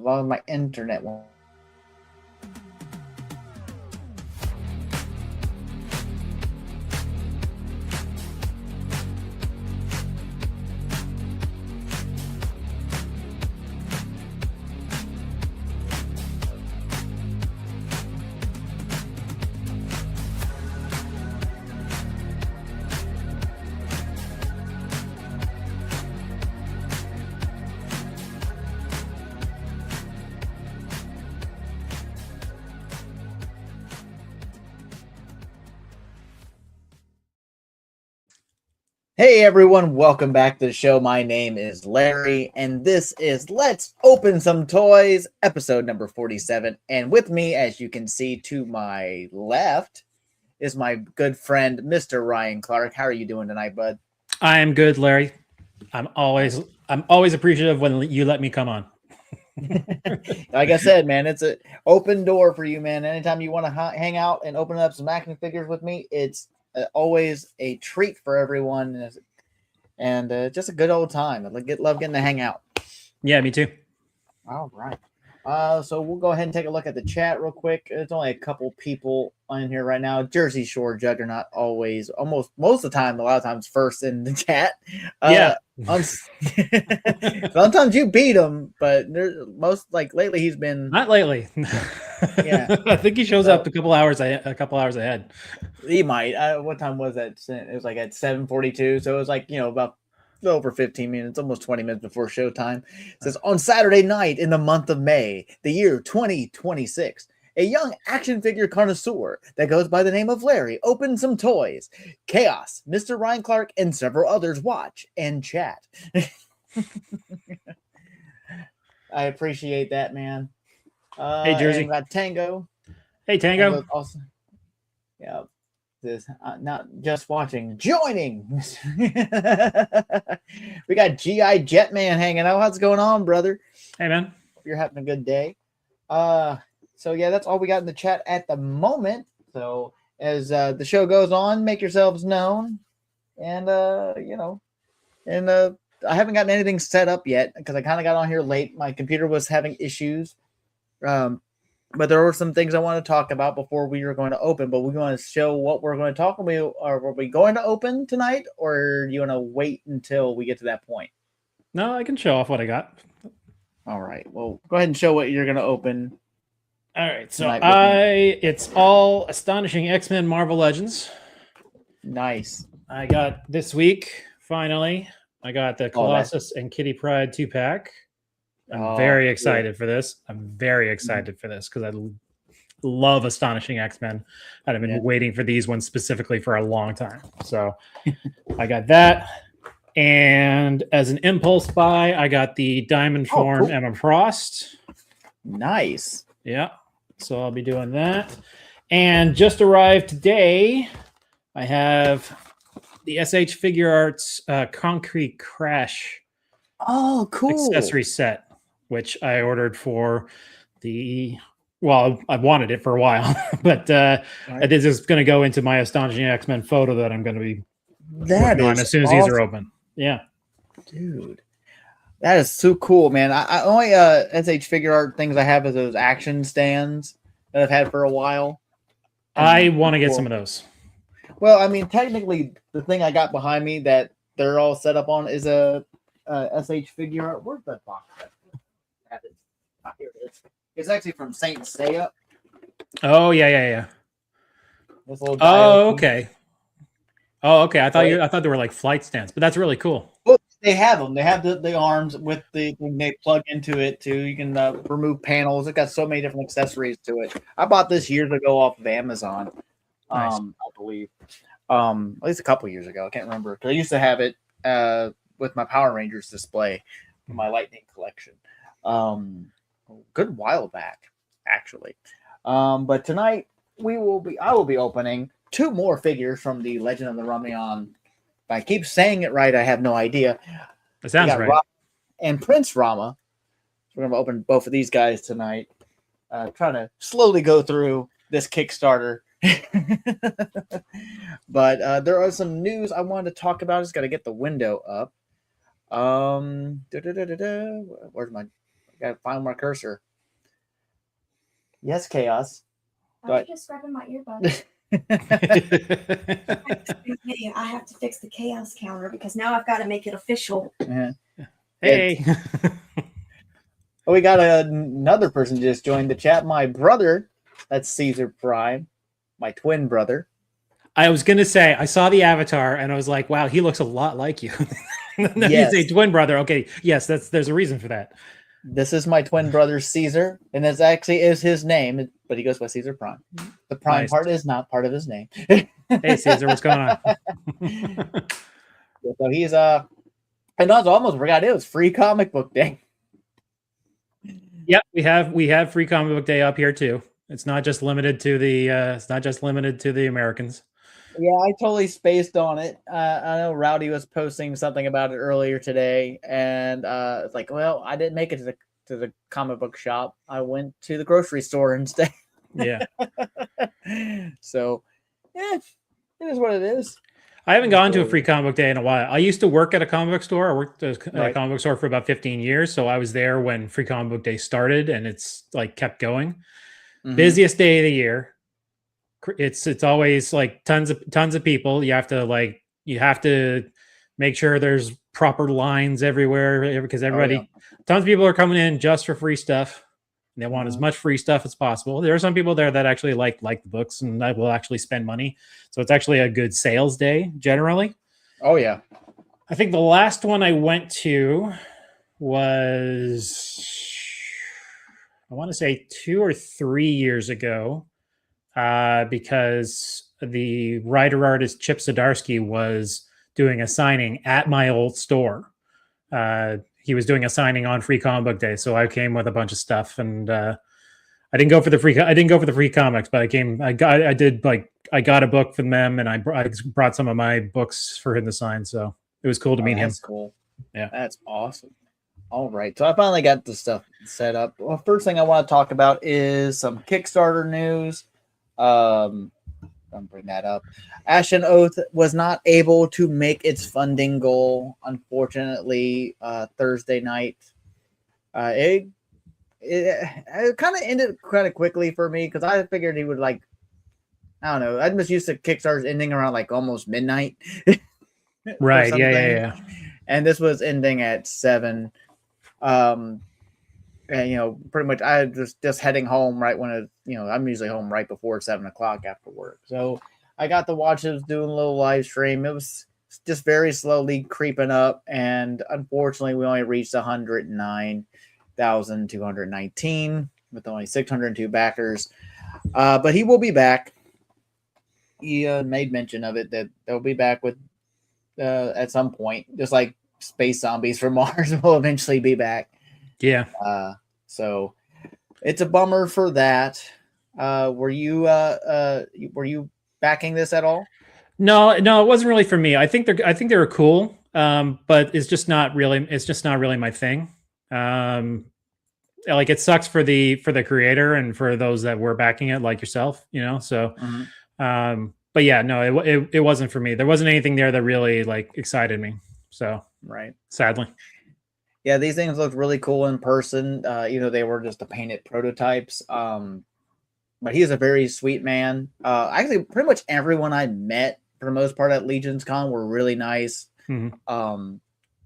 long as my internet won't. Hey everyone, welcome back to the show. My name is Larry, and this is Let's Open Some Toys, episode number 47. And with me, as you can see to my left, is my good friend, MrRyanClark. How are you doing tonight, bud? I am good, Larry. I'm always appreciative when you let me come on. Like I said, man, it's an open door for you, man. Anytime you want to hang out and open up some action figures with me, it's always a treat for everyone, and just a good old time. I love getting to hang out. Yeah, me too. All right. So we'll go ahead and take a look at the chat real quick. There's only a couple people on here right now. Jersey Shore Juggernaut always, almost most of the time, a lot of times first in the chat. Yeah. Sometimes you beat him, but there's lately he's been not lately. Yeah, I think he shows up a couple hours ahead. He might. What time was that? It was like at 7:42, so it was like about over 15 minutes, almost 20 minutes before showtime. It says on Saturday night in the month of May, the year 2026, a young action figure connoisseur that goes by the name of Larry opens some toys. Chaos, MrRyanClark, and several others watch and chat. I appreciate that, man. Hey, Jersey. And we got Tango. Hey, Tango. Also, yeah. This not just watching, joining. We got GI Jetman hanging out. How's it going on, brother? Hey, man. Hope you're having a good day. So yeah, that's all we got in the chat at the moment. So as the show goes on, make yourselves known, and I haven't gotten anything set up yet because I kind of got on here late. My computer was having issues. But there were some things I want to talk about before we were going to open. But we want to show what we're going to talk about. Are we going to open tonight, or do you want to wait until we get to that point? No, I can show off what I got. All right. Well, go ahead and show what you're going to open. All right. So it's all Astonishing X-Men Marvel Legends. Nice. I got this week, finally. I got the Colossus and Kitty Pryde 2-pack. I'm very excited for this. I'm very excited for this because I love Astonishing X-Men, and I've been waiting for these ones specifically for a long time. So I got that. And as an impulse buy, I got the Diamond Form Emma Frost. Nice. Yeah. So I'll be doing that. And just arrived today, I have the SH Figure Arts Concrete Crash. Oh, cool. Accessory set, which I ordered for I wanted it for a while, but this is going to go into my Astonishing X-Men photo that I'm going to be working on as soon as these are open. Yeah. Dude, that is so cool, man. I only SH Figure Art things I have is those action stands that I've had for a while. I want to get some of those. Well, I mean, technically, the thing I got behind me that they're all set up on is a SH Figure Art. Where's that box? Here it is. It's actually from Saint Seiya. Oh yeah. Okay. Oh, okay. I thought they were like flight stands, but that's really cool. Well, they have them. They have the arms with they plug into it too. You can remove panels. It got so many different accessories to it. I bought this years ago off of Amazon. Nice. I believe. At least a couple years ago. I can't remember because I used to have it with my Power Rangers display for my Lightning collection. Good while back, actually. But tonight I will be opening two more figures from the Legend of the Ramayan. If I keep saying it right, I have no idea. It sounds right. Rama and Prince Rama. So we're gonna open both of these guys tonight. Trying to slowly go through this Kickstarter. But there are some news I wanted to talk about. Just got to get the window up. Where's my Gotta find my cursor. Yes, Chaos. I'm just grabbing my earbud. I have to fix the chaos counter because now I've got to make it official. Yeah. Hey. We got another person just joined the chat. My brother, that's Caesar Prime, my twin brother. I was going to say, I saw the avatar and I was like, wow, he looks a lot like you. Yes. He's a twin brother. Okay. Yes, there's a reason for that. This is my twin brother, Caesar, and this actually is his name, but he goes by Caesar Prime. The Prime part is not part of his name. Hey, Caesar, what's going on? So he's, and also almost forgot it was Free Comic Book Day. Yep, we have Free Comic Book Day up here too. It's not just limited to the Americans. Yeah, I totally spaced on it. I know Rowdy was posting something about it earlier today, and it's like, well, I didn't make it to the comic book shop. I went to the grocery store instead. Yeah. So, yeah, it is what it is. I haven't gone to a Free Comic Book Day in a while. I used to work at a comic book store. I worked at a Right. comic book store for about 15 years, so I was there when Free Comic Book Day started, and it's like kept going. Mhm. Busiest day of the year. It's always like tons of people. You have to make sure there's proper lines everywhere because everybody, tons of people are coming in just for free stuff. And they want as much free stuff as possible. There are some people there that actually like the books and that will actually spend money. So it's actually a good sales day generally. Oh yeah. I think the last one I went to was, I want to say 2 or 3 years ago. Because the writer artist Chip Zdarsky was doing a signing at my old store. He was doing a signing on Free Comic Book Day, so I came with a bunch of stuff, and I didn't go for the free comics, but I got a book from them, and I brought some of my books for him to sign. So it was cool to meet him. That's cool. Yeah, that's awesome. All right, so I finally got the stuff set up. Well, first thing I want to talk about is some Kickstarter news. I'll bring that up. Ashen Oath was not able to make its funding goal, unfortunately, Thursday night. It kind of ended kind of quickly for me because I figured he would I don't know. I'm just used to Kickstarters ending around like almost midnight. Right. Yeah. And this was ending at 7. And pretty much I was just heading home right when I'm usually home right before 7 o'clock after work. So I got to watch it, doing a little live stream. It was just very slowly creeping up, and unfortunately, we only reached 109,219 with only 602 backers. But he will be back. He made mention of it that they'll be back with at some point, just like Space Zombies from Mars will eventually be back. Yeah. So it's a bummer for that. Were you backing this at all? No, it wasn't really for me. I think they were cool. But it's just not really my thing. Like it sucks for the creator and for those that were backing it, like yourself, so but yeah, no, it wasn't for me. There wasn't anything there that really excited me. So right. Sadly. Yeah, these things looked really cool in person. They were just the painted prototypes. But he is a very sweet man. Actually, pretty much everyone I met for the most part at Legion's Con were really nice. Mm-hmm.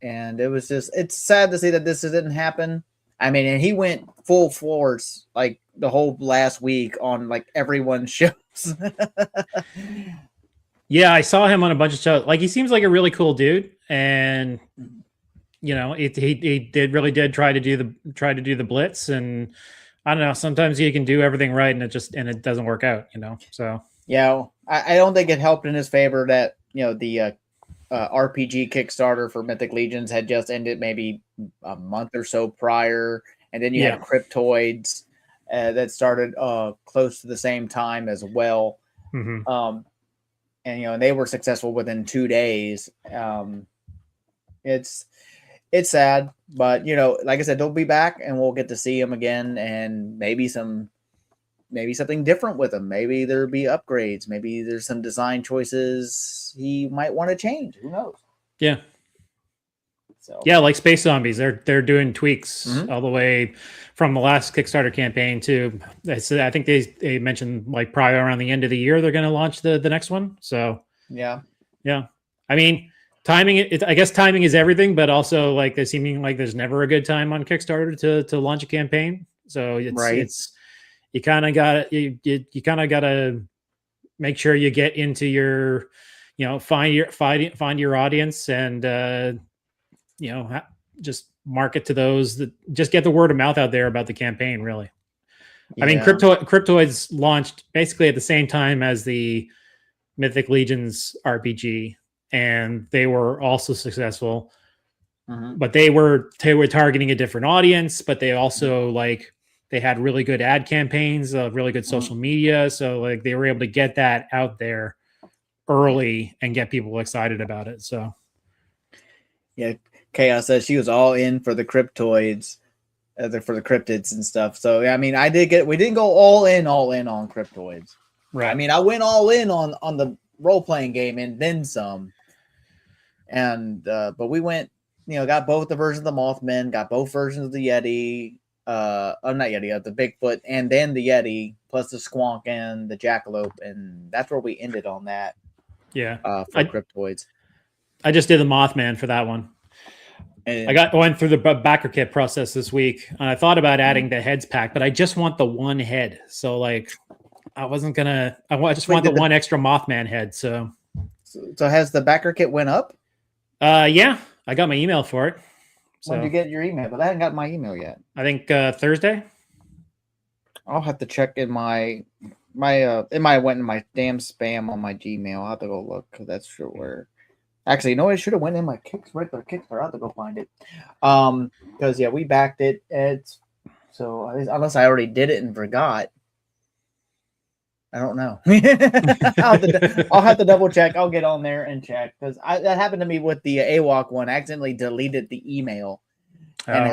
And it's sad to see that this didn't happen. I mean, and he went full force the whole last week on everyone's shows. Yeah, I saw him on a bunch of shows. He seems like a really cool dude, and he really did try to do the blitz, and I don't know, sometimes you can do everything right and it doesn't work out, so yeah, I don't think it helped in his favor that the RPG Kickstarter for Mythic Legions had just ended maybe a month or so prior, and then you had Cryptoids that started close to the same time as well. Mm-hmm. And they were successful within 2 days. It's sad, but like I said, they'll be back and we'll get to see them again, and maybe something different with them. Maybe there'll be upgrades. Maybe there's some design choices he might want to change. Who knows? Yeah. So yeah, like Space Zombies, they're doing tweaks Mhm. all the way from the last Kickstarter campaign to. I think they mentioned like probably around the end of the year they're going to launch the next one. So yeah, yeah, I mean timing. I guess timing is everything, but also like there's seeming like there's never a good time on Kickstarter to launch a campaign. So right. it's you kind of got you kind of got to make sure you get into your find your audience and just market to those that just get the word of mouth out there about the campaign. Really, I mean, Yeah. Cryptoids launched basically at the same time as the Mythic Legions RPG, and they were also successful. Mhm. But they were targeting a different audience, but they also they had really good ad campaigns, really good social media, so like they were able to get that out there early and get people excited about it. So Yeah, Chaos says she was all in for the cryptoids, for the cryptids and stuff. So yeah, I mean, we didn't go all in on cryptoids. right. I mean, I went all in on the role playing game and then some. And but we went, got both the versions of the Mothman, got both versions of the Yeti, not Yeti, the Bigfoot, and then the Yeti, plus the Squonk and the Jackalope, and that's where we ended on that. Yeah, for cryptoids. I just did the Mothman for that one. And I went through the backer kit process this week, and I thought about adding the heads pack, but I just want the one head. So like, I wasn't gonna. I just want the one extra Mothman head. So has the backer kit went up? Yeah, I got my email for it. So when did you get your email? But I haven't got my email yet. I think Thursday. I'll have to check in my it might have went in my damn spam on my Gmail. I'll have to go look because that's sure where. Actually, no, it should have went in my regular Kickstarter. I'll have to go find it. Because yeah, we backed it. So unless I already did it and forgot, I don't know. I'll have to double check. I'll get on there and check because that happened to me with the AWOC one. I accidentally deleted the email and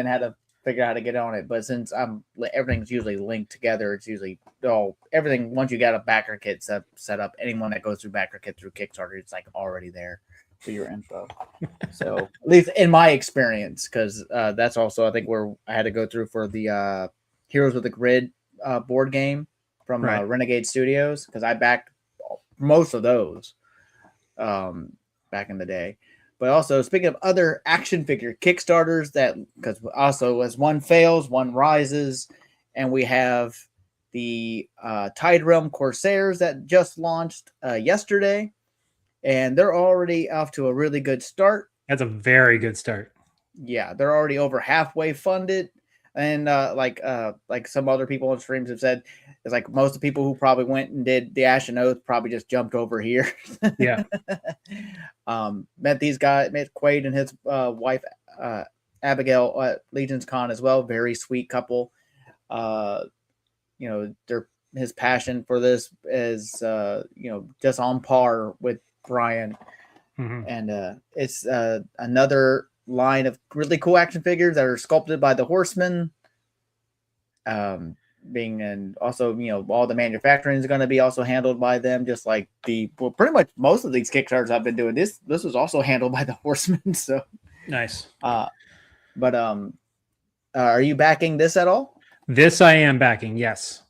had to figure out how to get on it. But since everything's usually linked together, it's usually everything. Once you got a backer kit set up, anyone that goes through backer kit through Kickstarter, it's like already there for your info. So at least in my experience, because that's also I think where I had to go through for the Heroes with the Grid board game from Renegade Studios, because I backed most of those back in the day. But also, speaking of other action figure Kickstarters, because also as one fails, one rises, and we have the Tide Realm Corsairs that just launched yesterday, and they're already off to a really good start. That's a very good start. Yeah, they're already over halfway funded, and like some other people on streams have said, it's like most of the people who probably went and did the Ashen Oath probably just jumped over here. Yeah. Met these guys, met Quaid and his wife Abigail at Legion's Con as well. Very sweet couple. His passion for this is just on par with Brian. Mm-hmm. And it's another line of really cool action figures that are sculpted by the Horsemen. And also, all the manufacturing is going to be also handled by them, just like pretty much most of these Kickstarters I've been doing. This was also handled by the Horsemen. So nice. But are you backing this at all? This I am backing. Yes.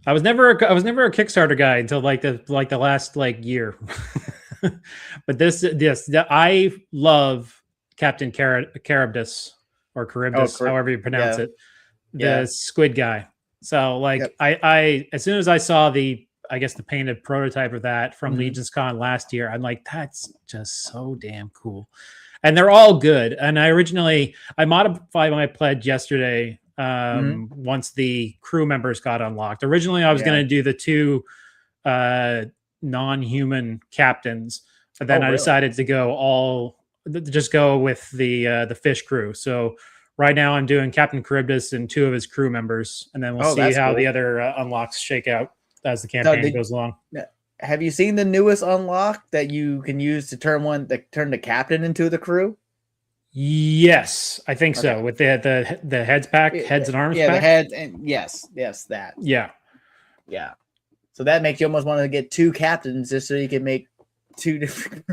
I was never a Kickstarter guy until like the last year. But I love Captain Charybdis or Charybdis, however you pronounce it, the squid guy. So I as soon as I saw the painted prototype of that from Legion's Con last year, I'm like, that's just so damn cool. And they're all good. And I modified my pledge yesterday once the crew members got unlocked. Originally, I was going to do the two non-human captains, but then I decided to go with the fish crew. So right now I'm doing Captain Charybdis and two of his crew members, and then we'll see how the other unlocks shake out as the campaign goes along. Have you seen the newest unlock that you can use to turn the captain into the crew? Yes, I think so. With the heads pack, heads and arms pack? The heads, and yes, that. Yeah. So that makes you almost want to get two captains just so you can make two different.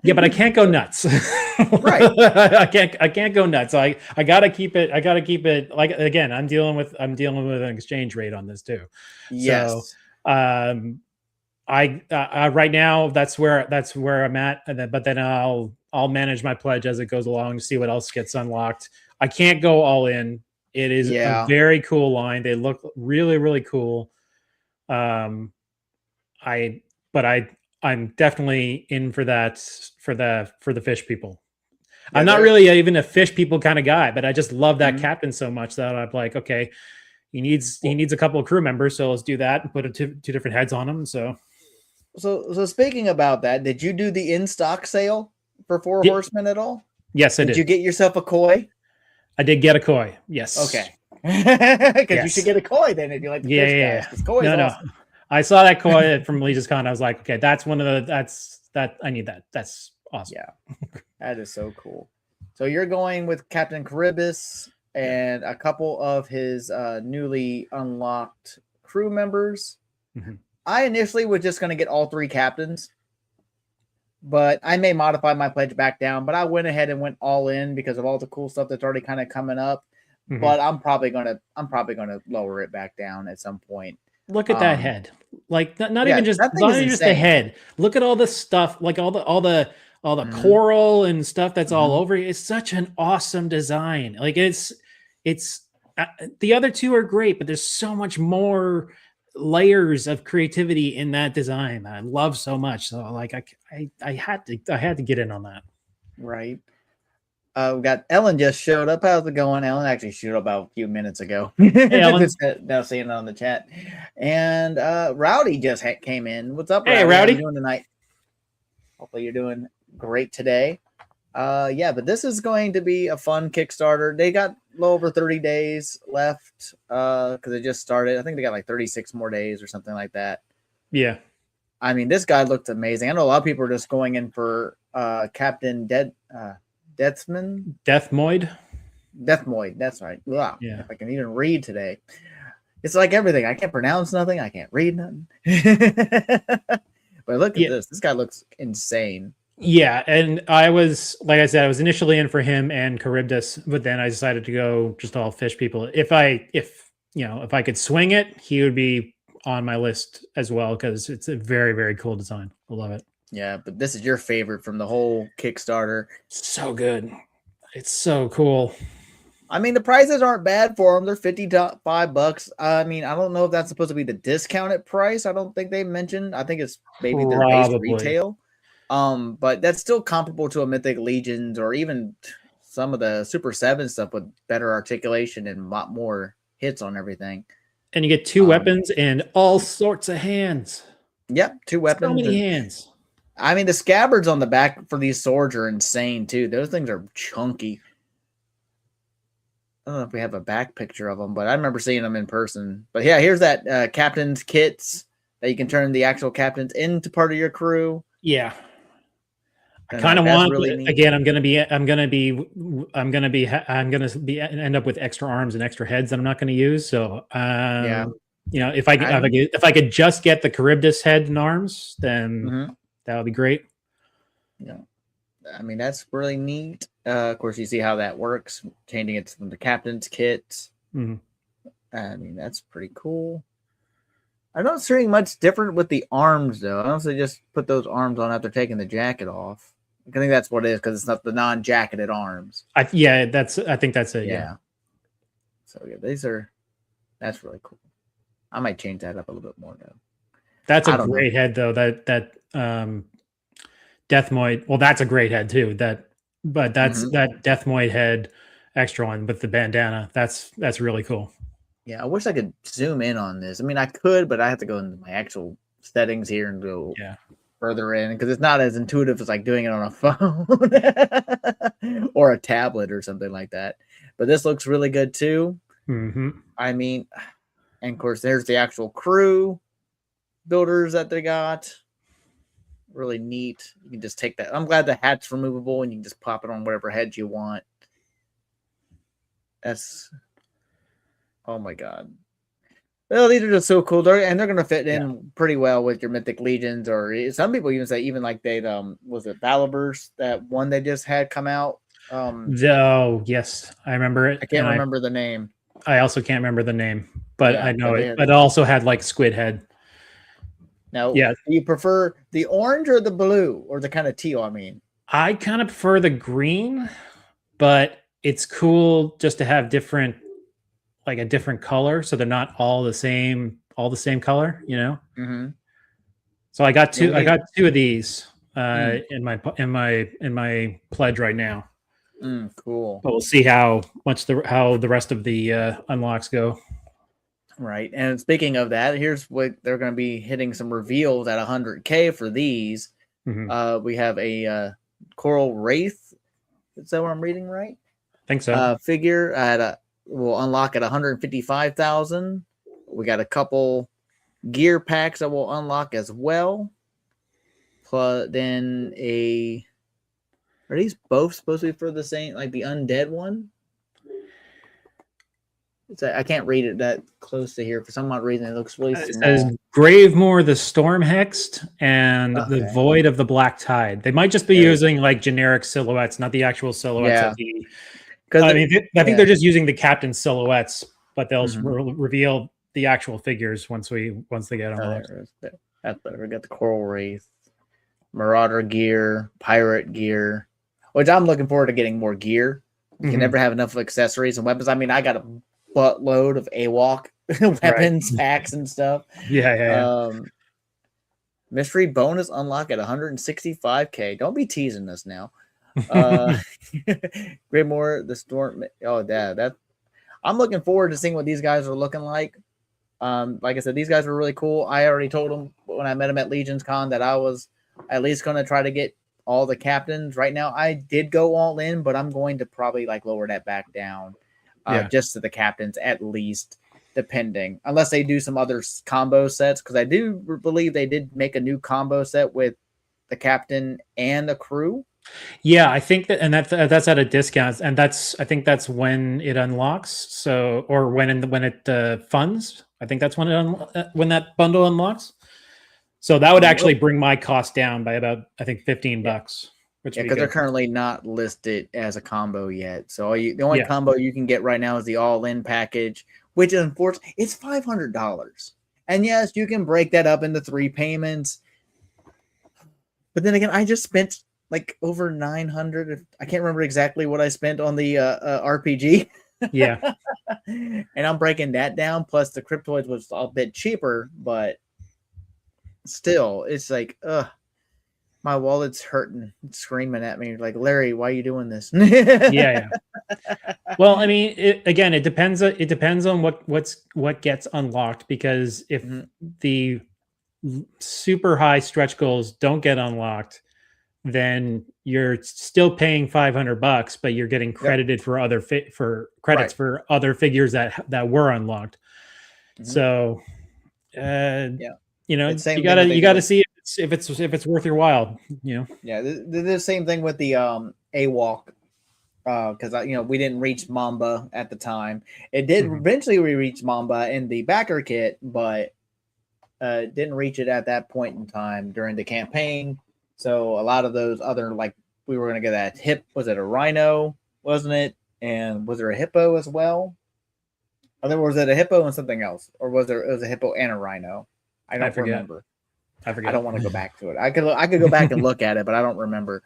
Yeah, but I can't go nuts. Right. I can't go nuts. I gotta keep it. I gotta keep it. Like, again, I'm dealing with an exchange rate on this too. So, Yes. I right now that's where I'm at. But then I'll manage my pledge as it goes along to see what else gets unlocked. I can't go all in. It is a very cool line. They look really, really cool. I'm definitely in for that for the fish people. Yeah, I'm not really even a fish people kind of guy, but I just love that captain so much that I'm like, okay, he needs a couple of crew members, so let's do that and put two different heads on him. So speaking about that, did you do the in stock sale for Four Horsemen at all? Yes, I did. Did you get yourself a koi? I did get a koi. Yes. Okay. Because you should get a koi then if you like the fish guys. Because koi is awesome. I saw that koi from Legion's Con. I was like, okay, that's one of the I need that. That's awesome. Yeah, that is so cool. So you're going with Captain Charybdis and a couple of his newly unlocked crew members. Mm-hmm. I initially was just going to get all three captains, but I may modify my pledge back down. But I went ahead and went all in because of all the cool stuff that's already kind of coming up. Mm-hmm. But I'm probably gonna lower it back down at some point. Look at that head, like not even just the head. Look at all the stuff, like all the coral and stuff that's all over. It's such an awesome design. Like it's the other two are great, but there's so much more layers of creativity in that design that I love so much. So like I had to get in on that. Right. We got Ellen just showed up. How's it going? Ellen actually showed up about a few minutes ago. Hey, Ellen. Now seeing it on the chat. And Rowdy just came in. What's up, Rowdy? Hey, Rowdy. How are you doing tonight? Hopefully you're doing great today. Yeah, but this is going to be a fun Kickstarter. They got a little over 30 days left because they just started. I think they got like 36 more days or something like that. Yeah. I mean, this guy looked amazing. I know a lot of people are just going in for Captain Deathmoid. That's right. Wow. Yeah. If I can even read today. It's like everything. I can't pronounce nothing. I can't read nothing. But look at this. This guy looks insane. Yeah, and I was, like I said, I was initially in for him and Charybdis, but then I decided to go just all fish people. If I could swing it, he would be on my list as well because it's a very, very cool design. I love it. Yeah, but this is your favorite from the whole Kickstarter. So good. It's so cool. I mean, the prices aren't bad for them. They're $55. I mean, I don't know if that's supposed to be the discounted price. I don't think they mentioned. I think it's maybe their base retail. But that's still comparable to a Mythic Legions or even some of the Super 7 stuff with better articulation and a lot more hits on everything. And you get two weapons and all sorts of hands. Yep, two weapons. So many hands. I mean, the scabbards on the back for these swords are insane, too. Those things are chunky. I don't know if we have a back picture of them, but I remember seeing them in person. But yeah, here's that captain's kits that you can turn the actual captains into part of your crew. Yeah. I kind of want, really again, I'm going to end up with extra arms and extra heads that I'm not going to use. So, if I could just get the Charybdis head and arms, then that would be great. Yeah. I mean, that's really neat. Of course, you see how that works, changing it from the captain's kit. Mm-hmm. I mean, that's pretty cool. I'm not seeing much different with the arms, though. I don't say just put those arms on after taking the jacket off. I think that's what it is because it's not the non-jacketed arms. I think that's it. Yeah. So yeah, that's really cool. I might change that up a little bit more though. That's a great head though. That Deathmoid. Well, that's a great head too. That Deathmoid head extra one with the bandana. That's really cool. Yeah, I wish I could zoom in on this. I mean, I could, but I have to go into my actual settings here and go further in because it's not as intuitive as like doing it on a phone or a tablet or something like that. But this looks really good too. Mm-hmm. I mean, and of course, there's the actual crew builders that they got. Really neat. You can just take that. I'm glad the hat's removable and you can just pop it on whatever head you want. Oh my God. Well, these are just so cool. They're going to fit in pretty well with your Mythic Legions, or some people even say like they was it Balibers, that one they just had come out. Oh yes, I remember it. I can't remember the name. I also can't remember the name, but Yeah, I know but it. It also had like squid head. Now, yeah, do you prefer the orange or the blue, or the kind of teal? I mean, I kind of prefer the green, but it's cool just to have different, like a different color, so they're not all the same color, you know. Mm-hmm. So I got two. I got two of these in my pledge right now. Cool. But we'll see how the rest of the unlocks go. Right. And speaking of that, here's what they're going to be hitting some reveals at 100K for these. Mm-hmm. We have a Coral Wraith. Is that what I'm reading right? I think so. Figure will unlock at 155,000. We got a couple gear packs that will unlock as well. Plus, then are these both supposed to be for the same, like the undead one? I can't read it that close to here. For some odd reason, it looks really small. It says Gravemore the Storm Hexed and the Void of the Black Tide. They might just be using like generic silhouettes, not the actual silhouettes of the. I mean, I think they're just using the captain silhouettes, but they'll reveal the actual figures once they get them. That's better. We got the Coral Wraith, Marauder gear, Pirate gear, which I'm looking forward to getting more gear. You can never have enough accessories and weapons. I mean, I got a buttload of AWOC weapons, packs, and stuff. Yeah. Mystery bonus unlock at 165K. Don't be teasing us now. Grimoire, the Storm. Oh, that. I'm looking forward to seeing what these guys are looking like. Like I said, these guys were really cool. I already told them when I met them at Legions Con that I was at least going to try to get all the captains. Right now, I did go all in, but I'm going to probably like lower that back down. Just to the captains at least, depending, unless they do some other combo sets, because I do believe they did make a new combo set with the captain and the crew. Yeah, I think that, and that's at a discount, and I think that's when it unlocks. So, or when it funds. I think that's when when that bundle unlocks. So that would actually bring my cost down by about, I think, $15. Because they're currently not listed as a combo yet. So the only combo you can get right now is the all-in package, which unfortunately it's $500. And yes, you can break that up into 3 payments. But then again, I just spent like over 900. I can't remember exactly what I spent on the RPG. Yeah. And I'm breaking that down. Plus the Cryptoids was a bit cheaper, but still, it's like, my wallet's hurting, it's screaming at me like, Larry, why are you doing this? Yeah. Well, I mean, it depends. It depends on what gets unlocked, because if the super high stretch goals don't get unlocked, then you're still paying $500, but you're getting credited for other for other figures that were unlocked. So, you know, you gotta see if it's worth your while, you know. Yeah, the same thing with the AWOC, because we didn't reach Mamba at the time. It did eventually we reached Mamba in the backer kit, but didn't reach it at that point in time during the campaign. So a lot of those other, like, we were gonna get that was it a rhino, wasn't it? And was there a hippo as well? Or was it a hippo and something else, or it was a hippo and a rhino? I don't remember. I don't want to go back to it. I could go back and look at it, but I don't remember.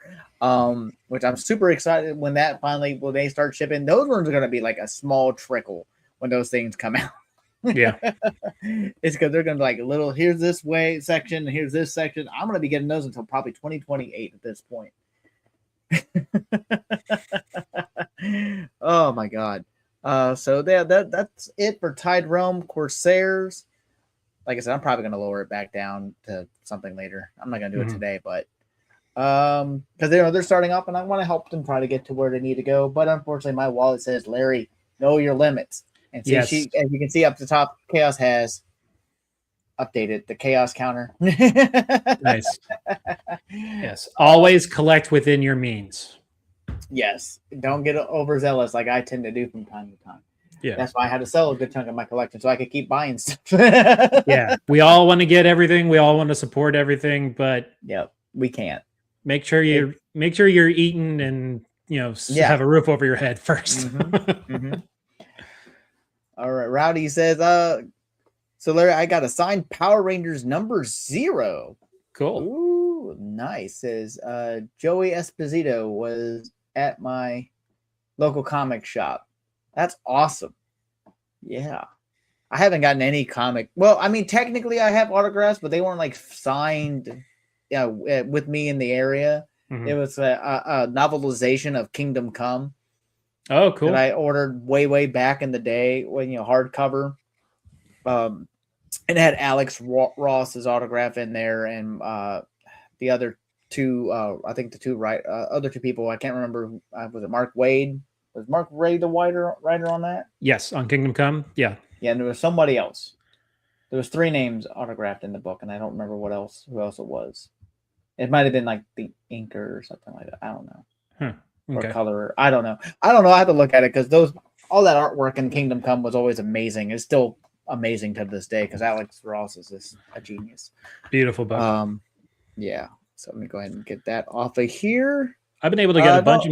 Which I'm super excited when they start shipping. Those ones are going to be like a small trickle when those things come out. Yeah. It's because they're going to be like little, here's this way section, here's this section. I'm going to be getting those until probably 2028 at this point. Oh my God. So that's it for Tide Realm Corsairs. Like I said, I'm probably going to lower it back down to something later. I'm not going to do it today, but because they're starting up, and I want to help them try to get to where they need to go. But unfortunately, my wallet says, Larry, know your limits. And see, as you can see up the top, Chaos has updated the Chaos counter. Nice. Yes. Always collect within your means. Yes. Don't get overzealous like I tend to do from time to time. Yeah. That's why I had to sell a good chunk of my collection so I could keep buying stuff. Yeah. We all want to get everything. We all want to support everything, but Yep, we can't. make sure you're eating and Yeah. have a roof over your head 1st. Mm-hmm. All right, Rowdy says, so Larry, I got a signed Power Rangers number 0. Cool. Ooh, nice. Says Joey Esposito was at my local comic shop. That's awesome. Yeah. I haven't gotten any comic. Well, I mean, technically I have autographs, but they weren't like signed with me in the area. Mhm. It was a novelization of Kingdom Come. Oh, cool. That I ordered way back in the day when, hardcover. And it had Alex Ross's autograph in there, and the other two, I think the two other two people, I can't remember. Was it Mark Wade? Was Mark Wade the writer on that? Yes, on Kingdom Come. Yeah. Yeah, and there was somebody else. There was 3 names autographed in the book, and I don't remember who else it was. It might have been like the inker or something like that. I don't know. Okay. Or colorer. I don't know. I have to look at it because all that artwork in Kingdom Come was always amazing. It's still amazing to this day because Alex Ross is just a genius. Beautiful book. Yeah. So let me go ahead and get that off of here. I've been able to get a bunch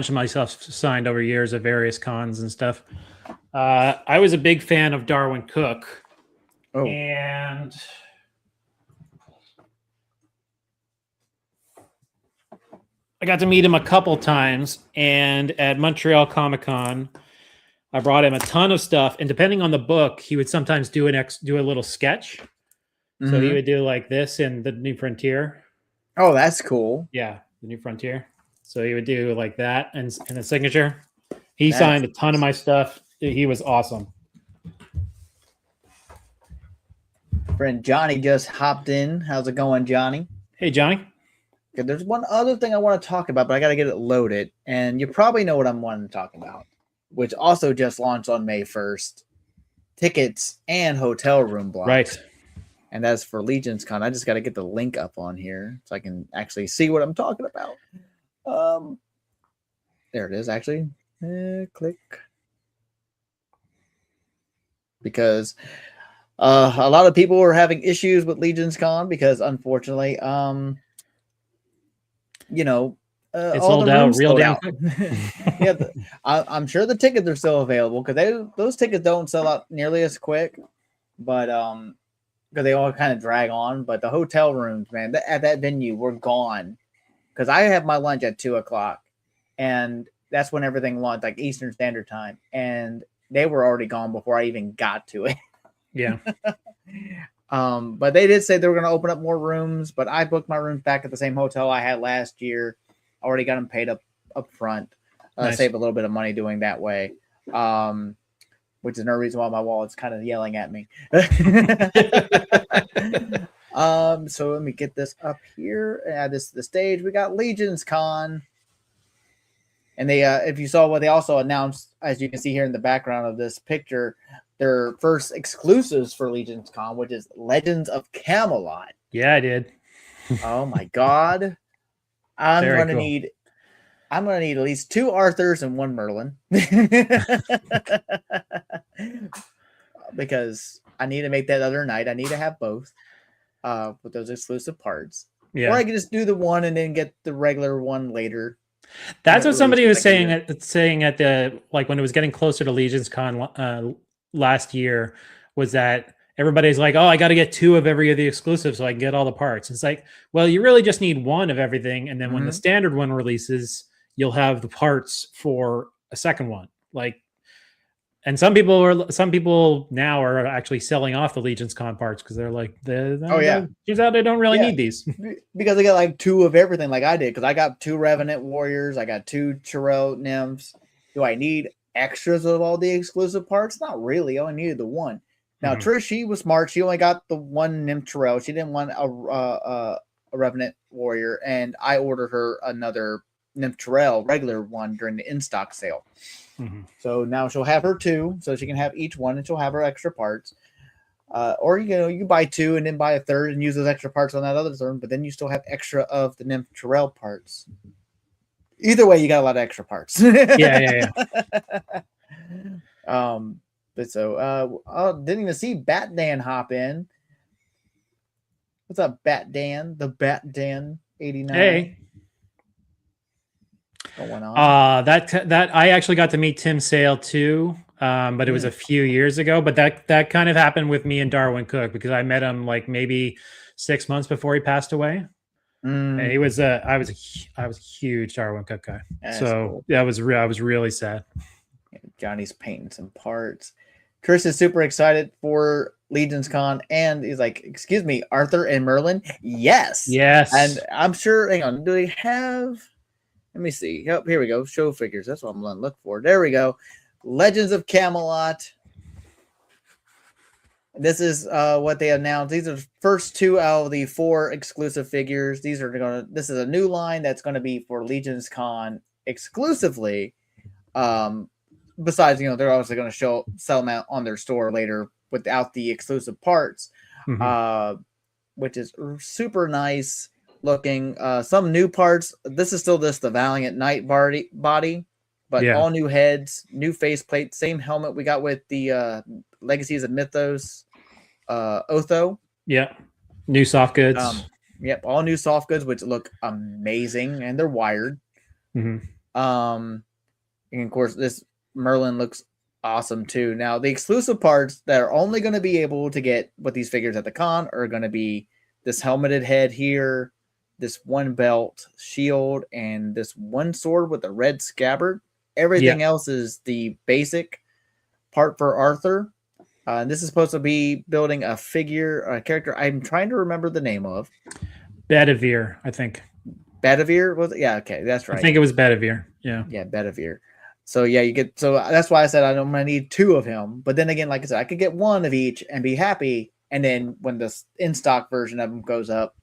of my stuff signed over years at various cons and stuff. I was a big fan of Darwin Cook. Oh. And I got to meet him a couple times, and at Montreal Comic Con, I brought him a ton of stuff. And depending on the book, he would sometimes do a little sketch. Mm-hmm. So he would do like this in The New Frontier. Oh, that's cool. Yeah, The New Frontier. So he would do like that and a signature. He signed a ton of my stuff. He was awesome. Friend Johnny just hopped in. How's it going, Johnny? Hey, Johnny. Okay, there's one other thing I want to talk about, but I got to get it loaded. And you probably know what I'm wanting to talk about, which also just launched on May 1st. Tickets and hotel room blocks. Right. And that's for Legion's Con. I just got to get the link up on here so I can actually see what I'm talking about. There it is, actually. Click. Because a lot of people were having issues with Legion's Con because, unfortunately, it's sold out real damn quick. Yeah, I'm sure the tickets are still available because those tickets don't sell out nearly as quick, but because they all kind of drag on. But the hotel rooms, man, at that venue were gone because I have my lunch at 2:00, and that's when everything launched, like Eastern Standard Time, and they were already gone before I even got to it. Yeah. But they did say they were going to open up more rooms, but I booked my rooms back at the same hotel I had last year. Already got them paid up front. Nice. Save a little bit of money doing that way. Which is no reason why my wallet's kind of yelling at me. So let me get this up here. This is the stage. We got Legion's Con. And they, if you saw what they also announced, as you can see here in the background of this picture, their first exclusives for Legion's Con, which is Legends of Camelot. Yeah, I did. Oh my God. I'm gonna need at least 2 Arthurs and 1 Merlin. Because I need to make that other night. I need to have both with those exclusive parts. Yeah. Or I can just do the one and then get the regular one later. That's what somebody was saying at the, like, when it was getting closer to Legion's Con last year, was that everybody's like, oh, I got to get 2 of every of the exclusives so I can get all the parts. It's like, well, you really just need 1 of everything. And then when the standard one releases, you'll have the parts for a second one. Like, and some people now are actually selling off the Legion's Con parts because they're like, turns out they don't really need these. Because they got like 2 of everything like I did. Because I got 2 Revenant Warriors. I got 2 Chirel Nymphs. Do I need extras of all the exclusive parts? Not really. I only needed the 1. Now, Trish, she was smart. She only got the 1 Nymph Chirel. She didn't want a Revenant Warrior. And I ordered her another Nymph Chirel, regular one, during the in-stock sale. So now she'll have her 2, so she can have each one, and she'll have her extra parts. Or you buy 2 and then buy a third and use those extra parts on that other third, but then you still have extra of the Nymph Chirel parts. Either way, you got a lot of extra parts. Yeah. But so didn't even see Bat Dan hop in. What's up, Bat Dan? The Bat Dan 89. Hey. Going on. That I actually got to meet Tim Sale too, but it was a few years ago. But that kind of happened with me and Darwin Cook because I met him like maybe 6 months before he passed away. And he was I was a huge Darwin Cook guy. That's so cool. yeah, I was really sad. Johnny's painting some parts. Chris is super excited for Legion's Con, and he's like, "Excuse me, Arthur and Merlin." Yes, and I'm sure. Hang on, do they have? Let me see. Yep, here we go. Show figures. That's what I'm going to look for. There we go. Legends of Camelot. This is what they announced. These are the first 2 out of the 4 exclusive figures. These are going to. This is a new line that's going to be for Legion's Con exclusively. Besides, they're obviously going to sell them out on their store later without the exclusive parts, which is super nice looking. Some new parts. This is still just the Valiant Knight body, but all new heads, new faceplate, same helmet we got with the Legacies of Mythos Otho. Yeah, new soft goods. Yep, all new soft goods, which look amazing, and they're wired. And of course, this Merlin looks awesome too. Now, the exclusive parts that are only going to be able to get with these figures at the con are going to be this helmeted head here, this one belt shield, and this one sword with a red scabbard. Everything else is the basic part for Arthur. This is supposed to be building a character I'm trying to remember the name of. Bedivere, I think. Bedivere was it? Yeah, okay, that's right. I think it was Bedivere. Yeah, Bedivere. So yeah, so that's why I said I'm gonna need 2 of him. But then again, like I said, I could get 1 of each and be happy. And then when the in stock version of him goes up,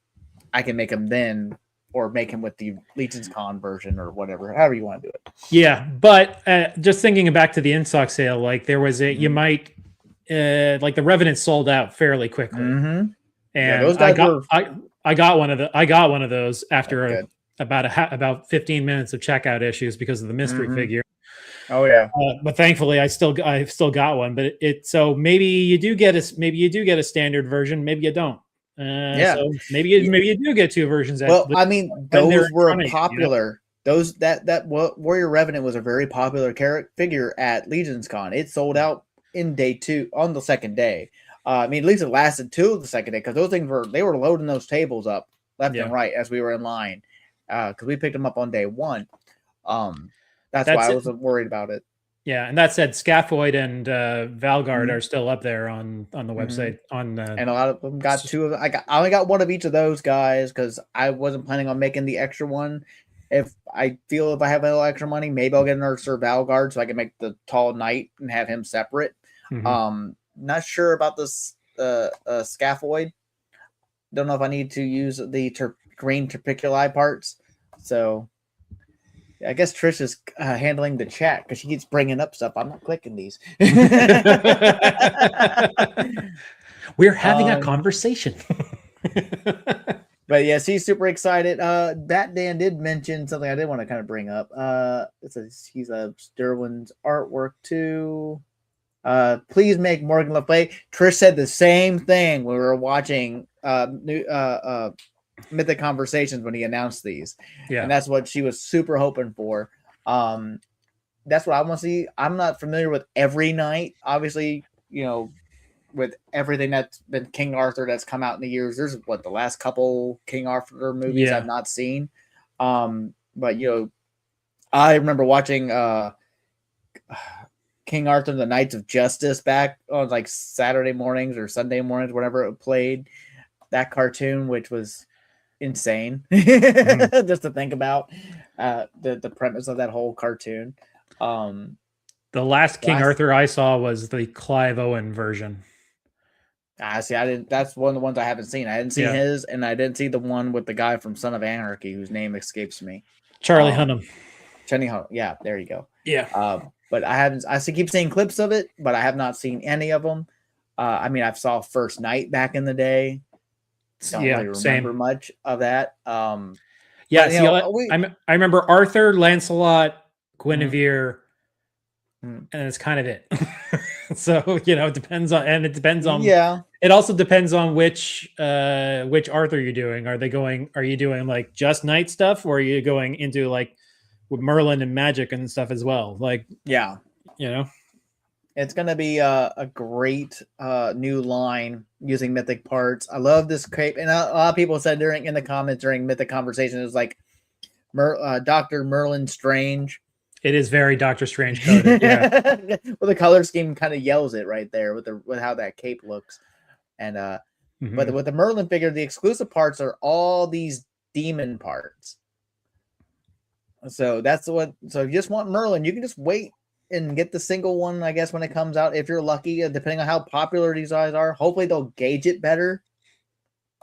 I can make him then, or make him with the Legion's Con version or whatever, however you want to do it. Yeah, but just thinking back to the in stock sale, like there was you might like the Revenant sold out fairly quickly, and those guys I got one of those after about 15 minutes of checkout issues because of the mystery figure. Oh yeah, but thankfully I still got one. But so maybe you do get a standard version, maybe you don't. So maybe you do get 2 versions. Well, I mean, those were popular. Those that Warrior Revenant was a very popular figure at Legion's Con. It sold out in day 2 on the second day. I mean, at least it lasted till the second day because those things were loading those tables up left and right as we were in line because we picked them up on day 1. That's why I wasn't worried about it. Yeah, and that said, Scaphoid and Valgard are still up there on the website. And a lot of them got 2 of them. I only got 1 of each of those guys because I wasn't planning on making the extra one. If I have a little extra money, maybe I'll get another Sir Valgard so I can make the tall knight and have him separate. Not sure about this Scaphoid. Don't know if I need to use the green Terpiculi parts. So I guess Trish is handling the chat because she keeps bringing up stuff. I'm not clicking these. We're having a conversation. But yeah, she's super excited. Bat Dan did mention something I did want to kind of bring up. He's a Derwin's artwork too. Please make Morgan Le Fay. Trish said the same thing when we were watching Mythic Conversations when he announced these. Yeah, and that's what she was super hoping for. That's what I want to see. I'm not familiar with every knight, obviously, with everything that's been King Arthur that's come out in the years. There's the last couple King Arthur movies I've not seen. But I remember watching King Arthur and the Knights of Justice back on like Saturday mornings or Sunday mornings, whenever it played. That cartoon, which was insane, just to think about the premise of that whole cartoon. The last King Arthur I saw was the Clive Owen version. See, I didn't. That's one of the ones I haven't seen. I didn't see his, and I didn't see the one with the guy from Son of Anarchy, whose name escapes me. Charlie Hunnam. Charlie Hunnam. Yeah, there you go. Yeah. But I haven't. I keep seeing clips of it, but I have not seen any of them. I mean, I saw First Night back in the day. Don't really remember much of that. I remember Arthur, Lancelot, Guinevere, and it's kind of it. So, you know, it depends on, and it depends on, Yeah. it also depends on which Arthur you're doing. Are you doing like just night stuff, or are you going into like with Merlin and magic and stuff as well? Like, Yeah. you know, It's going to be a great new line using mythic parts. I love this cape. And a lot of people said in the comments during Mythic Conversation, it was like Dr. Merlin Strange. it is very Doctor Strange coded. Yeah. Well, the color scheme kind of yells it right there with how that cape looks. And but with the Merlin figure, the exclusive parts are all these demon parts. So that's what. So if you just want Merlin, you can just wait and get the single one, I guess, when it comes out, if you're lucky. Depending on how popular these guys are, hopefully they'll gauge it better,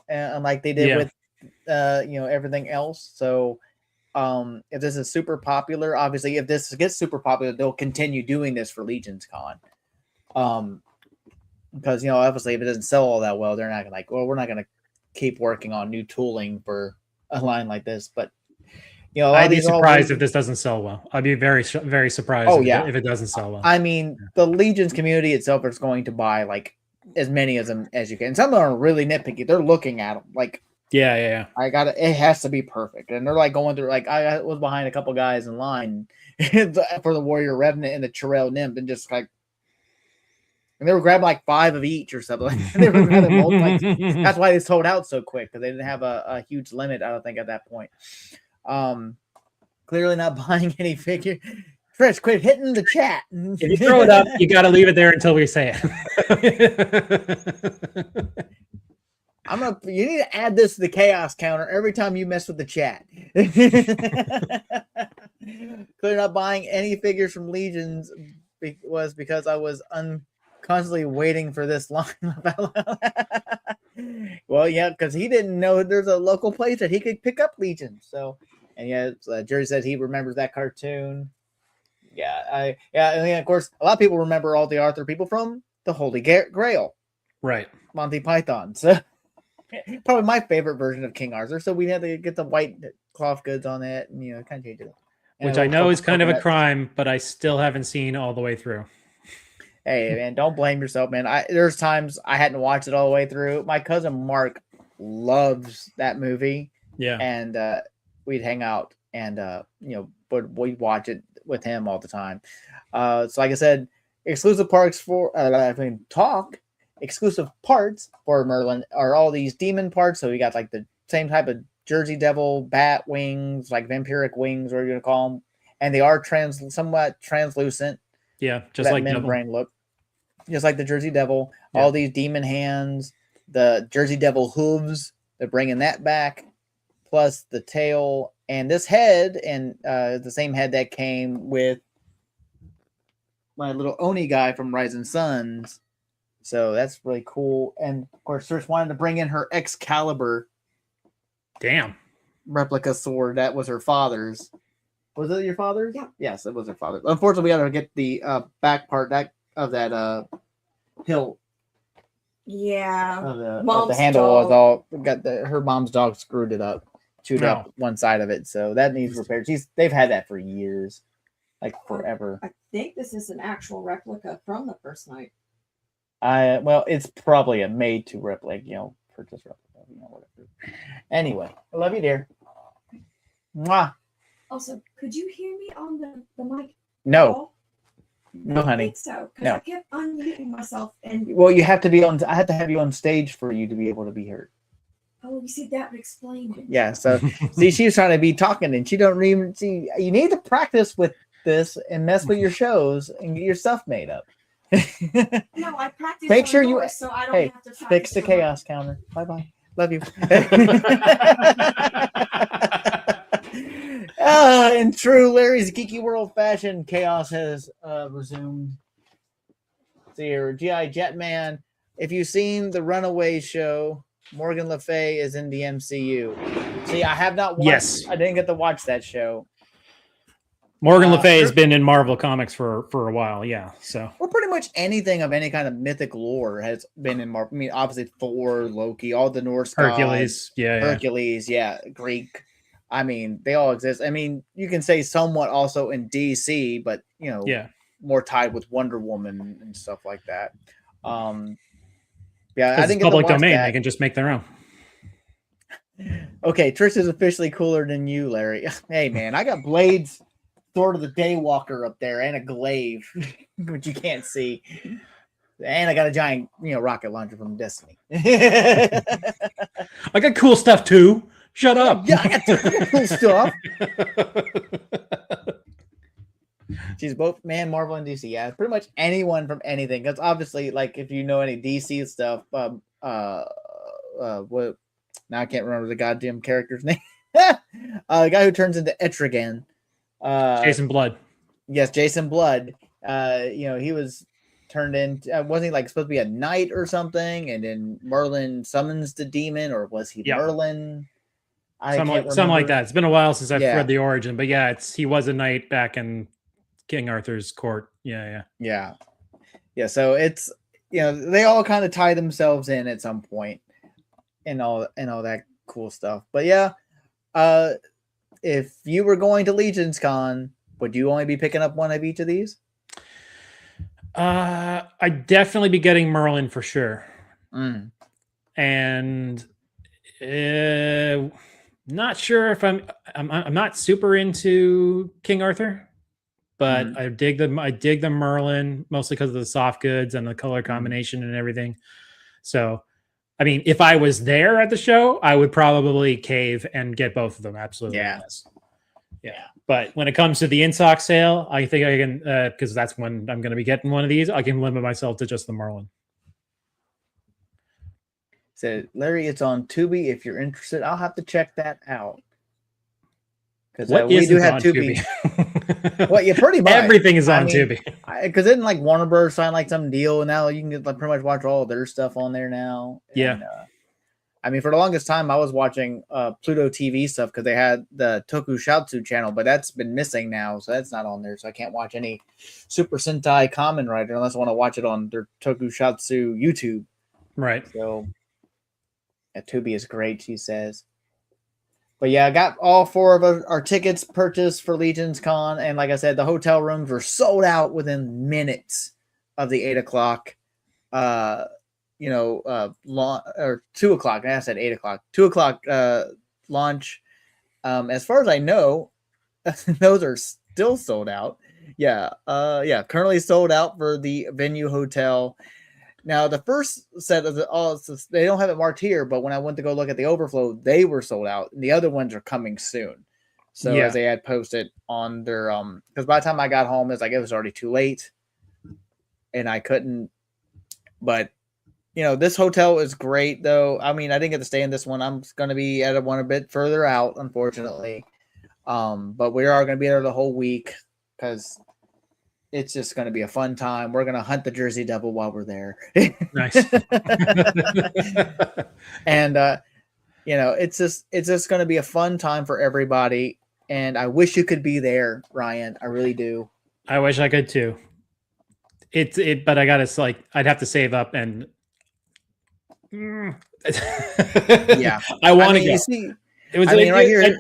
like they did with everything else. So if this is super popular, obviously if this gets super popular, they'll continue doing this for Legion's Con. Because obviously if it doesn't sell all that well, they're not like, well, we're not gonna keep working on new tooling for a line like this. But I'd be surprised if this doesn't sell well. I'd be very, very surprised if it doesn't sell well. I mean, the Legion's community itself is going to buy like as many of them as you can. Some of them are really nitpicky. They're looking at them like, yeah. It has to be perfect. And they're like going through, like, I was behind a couple guys in line for the Warrior Revenant and the Chirel Nymph, and just like, and they were grabbing like 5 of each or something. They were grabbing that's why they sold out so quick, because they didn't have a huge limit, I don't think, at that point. Clearly not buying any figure. Chris, quit hitting the chat. If you throw it up, you got to leave it there until we say it. You need to add this to the chaos counter every time you mess with the chat. Clearly not buying any figures from Legions was because I was constantly waiting for this line. Well, yeah, because he didn't know there's a local place that he could pick up Legion. So, and Jerry says he remembers that cartoon. And of course, a lot of people remember all the Arthur people from the Holy Grail, right? Monty Python. So, probably my favorite version of King Arthur. So we had to get the white cloth goods on that, and kind of change it. Which I know is kind of a crime, but I still haven't seen all the way through. Hey man, don't blame yourself, man. There's times I hadn't watched it all the way through. My cousin Mark loves that movie. Yeah. And we'd hang out and but we'd watch it with him all the time. So like I said, exclusive parts for exclusive parts for Merlin are all these demon parts. So we got like the same type of Jersey Devil bat wings, like vampiric wings, or you're gonna call them, and they are somewhat translucent. Yeah, just like membrane look, just like the Jersey Devil. Yeah. All these demon hands, the Jersey Devil hooves, they're bringing that back, plus the tail and this head, and the same head that came with my little Oni guy from Rising Suns. So that's really cool. And of course, Trish wanted to bring in her Excalibur. Damn. Replica sword that was her father's. Was it your father's? Yeah. Yes, it was her father's. Unfortunately, we had to get the back part of that hilt. Yeah. The handle was all her mom's dog screwed it up, chewed up one side of it, so that needs repaired. They've had that for years, like forever. I think this is an actual replica from the first night. Well, it's probably a made to replica, purchase replica, whatever. Anyway, I love you, dear. Mwah. Also, could you hear me on the mic? No. No, honey. I think so, because I kept unmuting myself. Well, you have to be on. I have to have you on stage for you to be able to be heard. Oh, you see, that would explain it. Yeah. So, see, she's trying to be talking, and she don't even see. You need to practice with this and mess with your shows and get your stuff made up. No, I practice. Make sure you. So I don't have to fix the chaos counter. Bye bye. Love you. In true Larry's Geeky World fashion, chaos has resumed. See here, G.I. Jetman. If you've seen the Runaway show, Morgan Le Fay is in the MCU. See, I have not watched. Yes. I didn't get to watch that show. Morgan Le Fay has been in Marvel Comics for a while, yeah. So pretty much anything of any kind of mythic lore has been in Marvel. I mean, obviously Thor, Loki, all the Norse Hercules, gods, Hercules, Greek. I mean, they all exist. I mean, you can say somewhat also in DC, but more tied with Wonder Woman and stuff like that. Yeah, I It's didn't get to public watch domain. that. They can just make their own. Okay, Trish is officially cooler than you, Larry. Hey, man, I got blades, Sword of the Daywalker up there, and a glaive, which you can't see. And I got a giant, rocket launcher from Destiny. I got cool stuff too. Shut up. Yeah, I got cool stuff. She's both Marvel and DC. Yeah, pretty much anyone from anything. Because obviously, like if you know any DC stuff, what? Now I can't remember the goddamn character's name. The guy who turns into Etrigan. Jason Blood. Yes, Jason Blood. He was turned into wasn't he like supposed to be a knight or something, and then Merlin summons the demon, or was he Merlin? Something like that. It's been a while since I've read the origin, but yeah, he was a knight back in King Arthur's court. Yeah. So it's they all kind of tie themselves in at some point, and all that cool stuff. But yeah, if you were going to Legion's Con, would you only be picking up one of each of these? I'd definitely be getting Merlin for sure. And not sure if I'm not super into King Arthur, but I dig the Merlin mostly because of the soft goods and the color combination and everything. So, I mean, if I was there at the show, I would probably cave and get both of them. Absolutely. Yes. Yeah. But when it comes to the in-stock sale, I think I can, because that's when I'm going to be getting one of these, I can limit myself to just the Merlin. Said Larry, it's on Tubi. If you're interested, I'll have to check that out. Because we do have Tubi. Well, yeah, pretty much everything is on Tubi. Because didn't like Warner Bros. Sign like some deal, and now you can get pretty much watch all of their stuff on there now. And, for the longest time, I was watching Pluto TV stuff because they had the Tokusatsu channel, but that's been missing now, so that's not on there. So I can't watch any Super Sentai Kamen Rider unless I want to watch it on their Tokusatsu YouTube. Right. So Tubi is great, she says. But yeah, I got all 4 of our tickets purchased for Legion's Con, and like I said, the hotel rooms were sold out within minutes of the 8 o'clock. 2 o'clock. I said 8 o'clock. 2 o'clock launch. As far as I know, those are still sold out. Currently sold out for the Venue Hotel. Now, the first set of they don't have it marked here, but when I went to go look at the overflow, they were sold out, and the other ones are coming soon. So as they had posted on their because by the time I got home, it was already too late, and I couldn't. But this hotel is great, though. I mean, I didn't get to stay in this one. I'm going to be at one a bit further out, unfortunately. But we are going to be there the whole week because it's just going to be a fun time. We're going to hunt the Jersey Devil while we're there. Nice. And, it's just going to be a fun time for everybody. And I wish you could be there, Ryan. I really do. I wish I could too. But I got to I'd have to save up and yeah, I want to go. It was right here.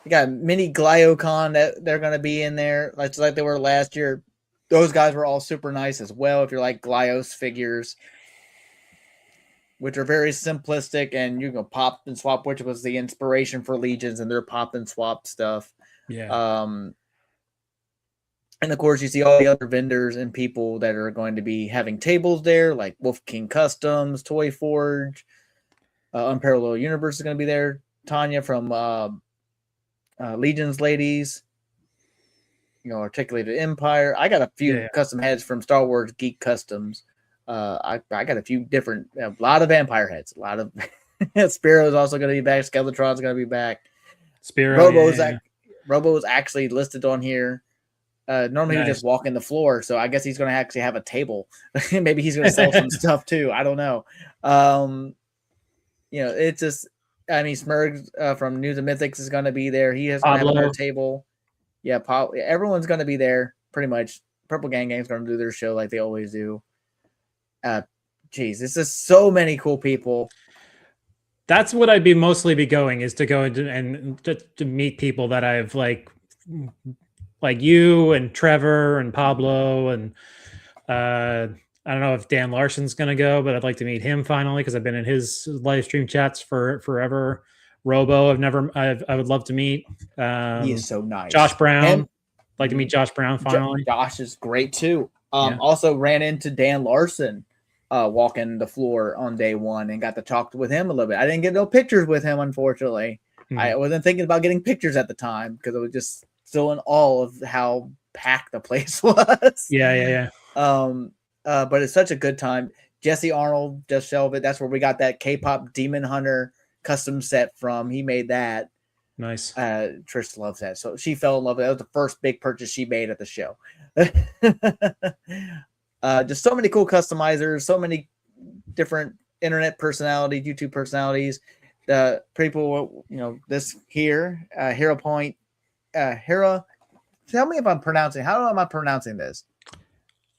You got Mini Glyocon that they're going to be in there, like they were last year. Those guys were all super nice as well. If you're like Glyos figures, which are very simplistic, and you can pop and swap, which was the inspiration for Legions and their pop and swap stuff. Yeah. And of course, you see all the other vendors and people that are going to be having tables there, like Wolf King Customs, Toy Forge, Unparalleled Universe is going to be there. Tanya from Legion's Ladies, Articulated Empire. I got a few custom heads from Star Wars Geek Customs. I got a few different, a lot of vampire heads, a lot of Spiro is also going to be back. Skeletron's going to be back. Spiro, Robo is actually listed on here. Normally he would just walk in the floor, so I guess he's going to actually have a table. Maybe he's going to sell some stuff too. I don't know. It's just, Smurg from News and Mythics is going to be there. He has going to have a table. Yeah, everyone's going to be there pretty much. Purple Gang Gang's going to do their show like they always do. It's just so many cool people. That's what I'd mostly be going, is to go and to meet people that I've like you and Trevor and Pablo and I don't know if Dan Larson's going to go, but I'd like to meet him finally because I've been in his live stream chats for forever. Robo, I would love to meet. He is so nice. Josh Brown, like to meet Josh Brown finally. Josh is great too. Yeah. Also ran into Dan Larson walking the floor on day one and got to talk with him a little bit. I didn't get no pictures with him, unfortunately. I wasn't thinking about getting pictures at the time because I was just still in awe of how packed the place was. Yeah. But it's such a good time. Jesse Arnold, Just Shelvit, that's where we got that K-pop Demon Hunter custom set from. He made that. Nice. Trish loves that. So she fell in love with it. That was the first big purchase she made at the show. Just so many cool customizers, so many different internet personalities, YouTube personalities. The people, this here, Hero Point, Hera. Tell me if I'm pronouncing. How am I pronouncing this?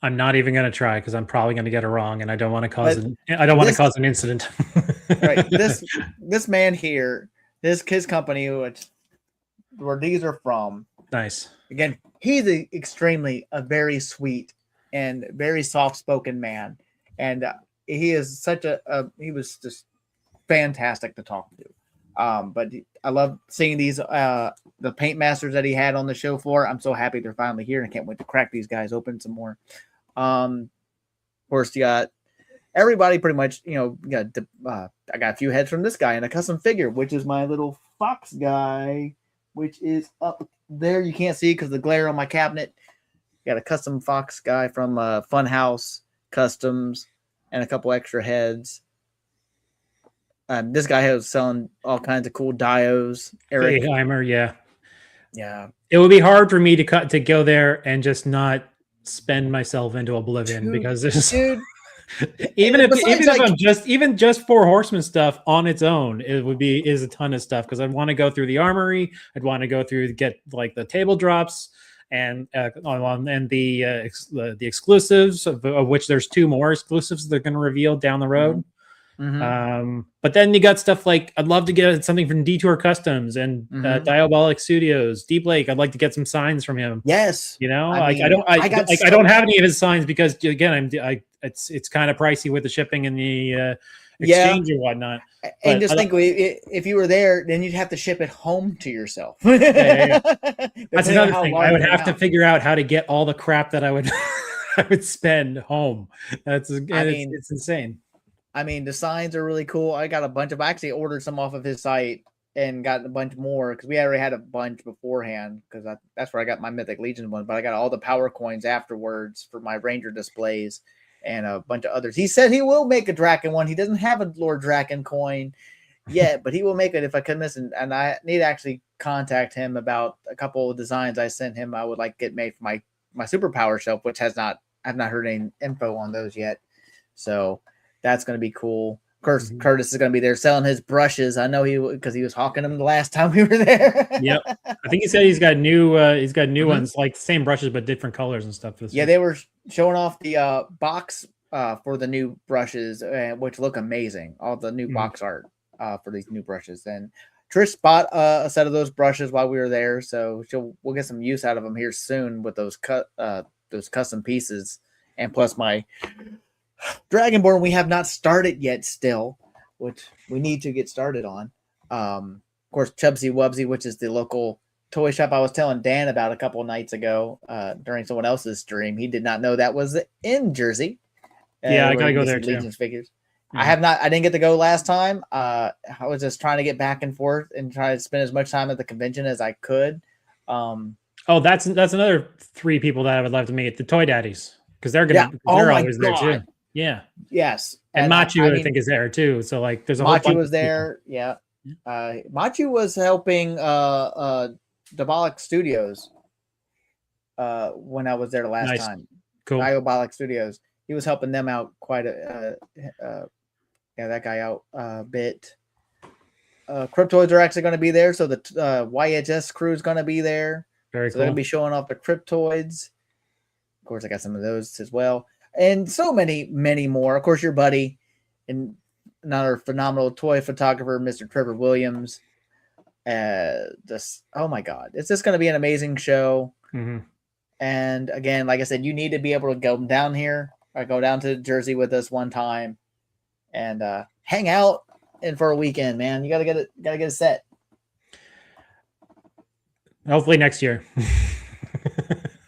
I'm not even going to try because I'm probably going to get it wrong, and I don't want to cause cause an incident. Right. This man here, his company, where these are from. Nice. Again, he's a very sweet and very soft-spoken man, and he is he was just fantastic to talk to. But I love seeing these the paint masters that he had on the show floor. I'm so happy they're finally here, and I can't wait to crack these guys open some more. Of course, you got everybody pretty much. I got a few heads from this guy and a custom figure, which is my little fox guy, which is up there. You can't see because of the glare on my cabinet. Got a custom fox guy from Funhouse Customs and a couple extra heads. This guy was selling all kinds of cool dios. Eric Heimer, yeah. It would be hard for me to go there and just not spend myself into oblivion because there's even if I'm just Four Horsemen stuff on its own, is a ton of stuff because I'd want to go through the armory. I'd want to go through get like the table drops and the exclusives of which there's 2 more exclusives they're going to reveal down the road. But then you got stuff like I'd love to get something from Detour Customs and Diabolic Studios, Deep Lake. I'd like to get some signs from him. Yes, I don't have any of his signs because again it's kind of pricey with the shipping and the exchange and whatnot. And just think, if you were there, then you'd have to ship it home to yourself. That's another thing. I would have to figure out how to get all the crap that I would spend home. It's insane. I mean, the signs are really cool. I got a bunch of. I actually ordered some off of his site and got a bunch more because we already had a bunch beforehand. Because that's where I got my Mythic Legion one. But I got all the power coins afterwards for my Ranger displays and a bunch of others. He said he will make a Draken one. He doesn't have a Lord Draken coin yet, but he will make it if I can miss it. And I need to actually contact him about a couple of designs I sent him. I would like to get made for my superpower shelf, which I've not heard any info on those yet. So. That's going to be cool. Of course, Curtis is going to be there selling his brushes. I know because he was hawking them the last time we were there. Yep. I think he said he's got new ones, like same brushes but different colors and stuff. Yeah, they were showing off the box for the new brushes, which look amazing. All the new box art for these new brushes. And Trish bought a set of those brushes while we were there, so we'll get some use out of them here soon with those custom pieces, and plus my Dragonborn we have not started yet still, which we need to get started on. Of course, Chubsy Wubsy, which is the local toy shop I was telling Dan about a couple nights ago during someone else's stream. He did not know that was in Jersey. Yeah, I gotta go there too. Legion's figures. I didn't get to go last time. I was just trying to get back and forth and try to spend as much time at the convention as I could. That's another 3 people that I would love to meet, the Toy Daddies, because they're always there too. Yeah. Yes. And Machu, I think, is there too. So like, there's a whole Machu was there. Yeah. Machu was helping Diabolic Studios when I was there the last time. Cool. Diabolic Studios. He was helping them out quite that guy out a bit. Cryptoids are actually going to be there, so the YHS crew is going to be there. Very cool. They're going to be showing off the Cryptoids. Of course, I got some of those as well. And so many, many more. Of course, your buddy and another phenomenal toy photographer, Mr. Trevor Williams. Oh my God, it's just going to be an amazing show. And again, like I said, you need to be able to go down here or go down to Jersey with us one time and hang out and for a weekend, man. You gotta get it set. Hopefully next year.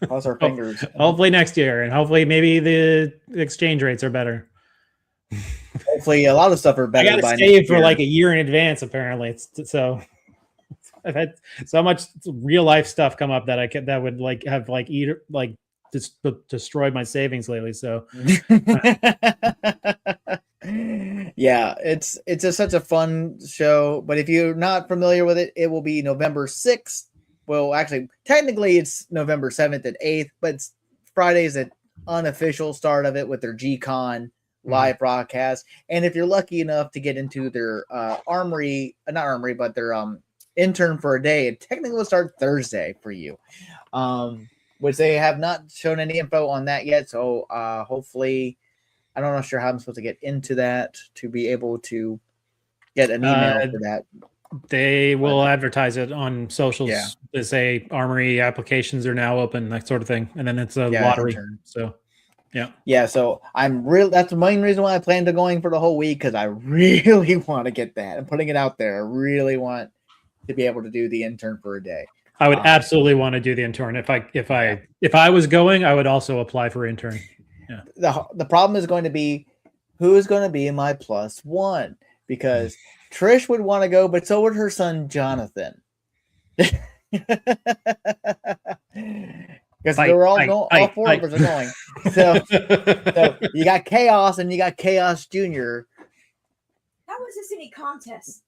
Cross our fingers. Hopefully next year, and hopefully maybe the exchange rates are better. Hopefully a lot of stuff are better. I gotta save for like a year in advance. Apparently, so I've had so much real life stuff come up that would like have like destroyed my savings lately. So yeah, it's just such a fun show. But if you're not familiar with it, it will be November 6th. Well, actually, technically it's November 7th and 8th, but Friday's an unofficial start of it with their G-Con live broadcast. And if you're lucky enough to get into their their intern for a day, it technically will start Thursday for you, which they have not shown any info on that yet. So hopefully, I'm not sure how I'm supposed to get into that to be able to get an email for that. They will advertise it on socials. Yeah. They say Armory applications are now open, that sort of thing. And then it's a lottery. So yeah. So that's the main reason why I plan to going for the whole week, because I really want to get that. I'm putting it out there. I really want to be able to do the intern for a day. I would absolutely want to do the intern. If I was going, I would also apply for intern. Yeah. The problem is going to be who is going to be my +1, because Trish would want to go, but so would her son Jonathan. Because we're all going, all four of us are going. So you got Chaos and you got Chaos Junior. How is this any contest?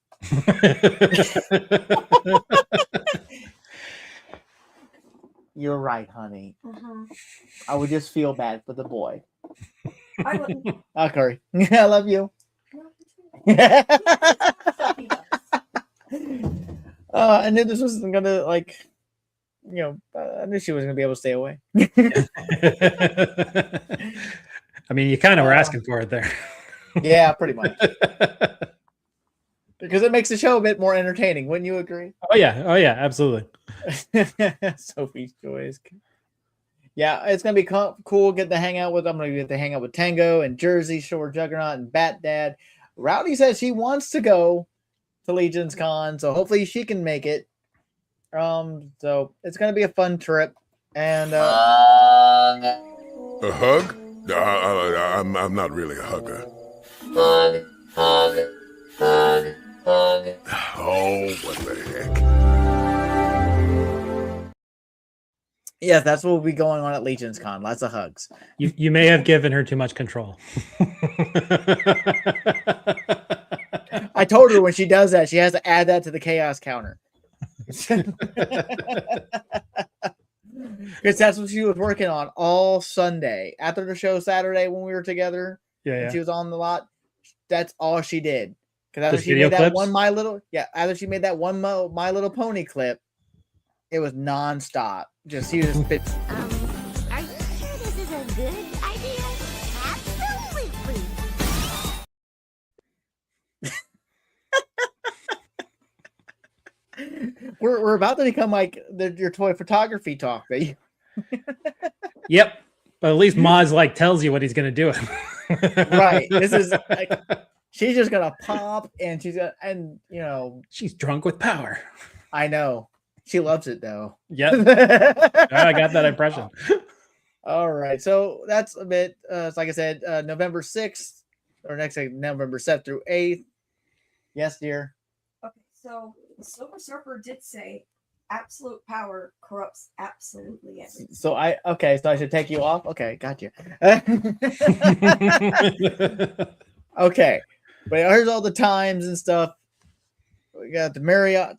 You're right, honey. I would just feel bad for the boy. I wouldn't. Oh, Curry. I love you. I knew this wasn't gonna I knew she wasn't gonna be able to stay away. I mean, you kind of were asking for it there. Yeah, pretty much. Because it makes the show a bit more entertaining, wouldn't you agree? Oh yeah, absolutely. Sophie's Joys. Yeah, it's gonna be cool. I'm gonna get to hang out with Tango and Jersey Shore Juggernaut and Bat Dad. Rowdy says she wants to go to Legion's Con, so hopefully she can make it. So it's gonna be a fun trip. And a hug? I'm not really a hugger. Hug. Oh, what the heck? Yes, that's what will be going on at Legion's Con. Lots of hugs. You may have given her too much control. I told her when she does that, she has to add that to the chaos counter. Because that's what she was working on all Sunday. After the show Saturday when we were together, and she was on the lot, that's all she did. Because after she made that one after she made that one My Little Pony clip, it was nonstop. She just spit. Are you sure this is a good idea? Absolutely. We're about to become like your toy photography talk. Yep, but at least Maz tells you what he's gonna do. Right. This is she's just gonna pop, and she's drunk with power. I know. She loves it though. Yeah, I got that impression. All right, so that's a bit. Like I said, November 6th or November 7th through 8th. Yes, dear. Okay, so Silver Surfer did say absolute power corrupts absolutely everything. So I should take you off. Okay, got you. Okay, but here's all the times and stuff. We got the Marriott.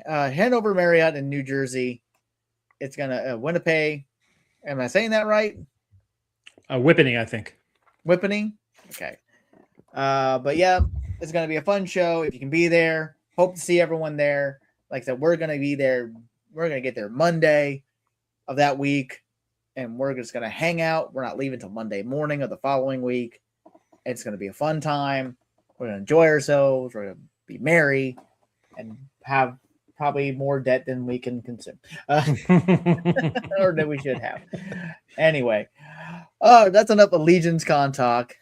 Hanover Marriott in New Jersey. It's gonna Winnipeg. Am I saying that right? Whippany, I think. Whippany. Okay. But yeah, it's gonna be a fun show. If you can be there, hope to see everyone there. Like I said, we're gonna be there. We're gonna get there Monday of that week, and we're just gonna hang out. We're not leaving till Monday morning of the following week. It's gonna be a fun time. We're gonna enjoy ourselves. We're gonna be merry and have probably more debt than we can consume, or that we should have. Anyway, that's enough of Legion's Con talk.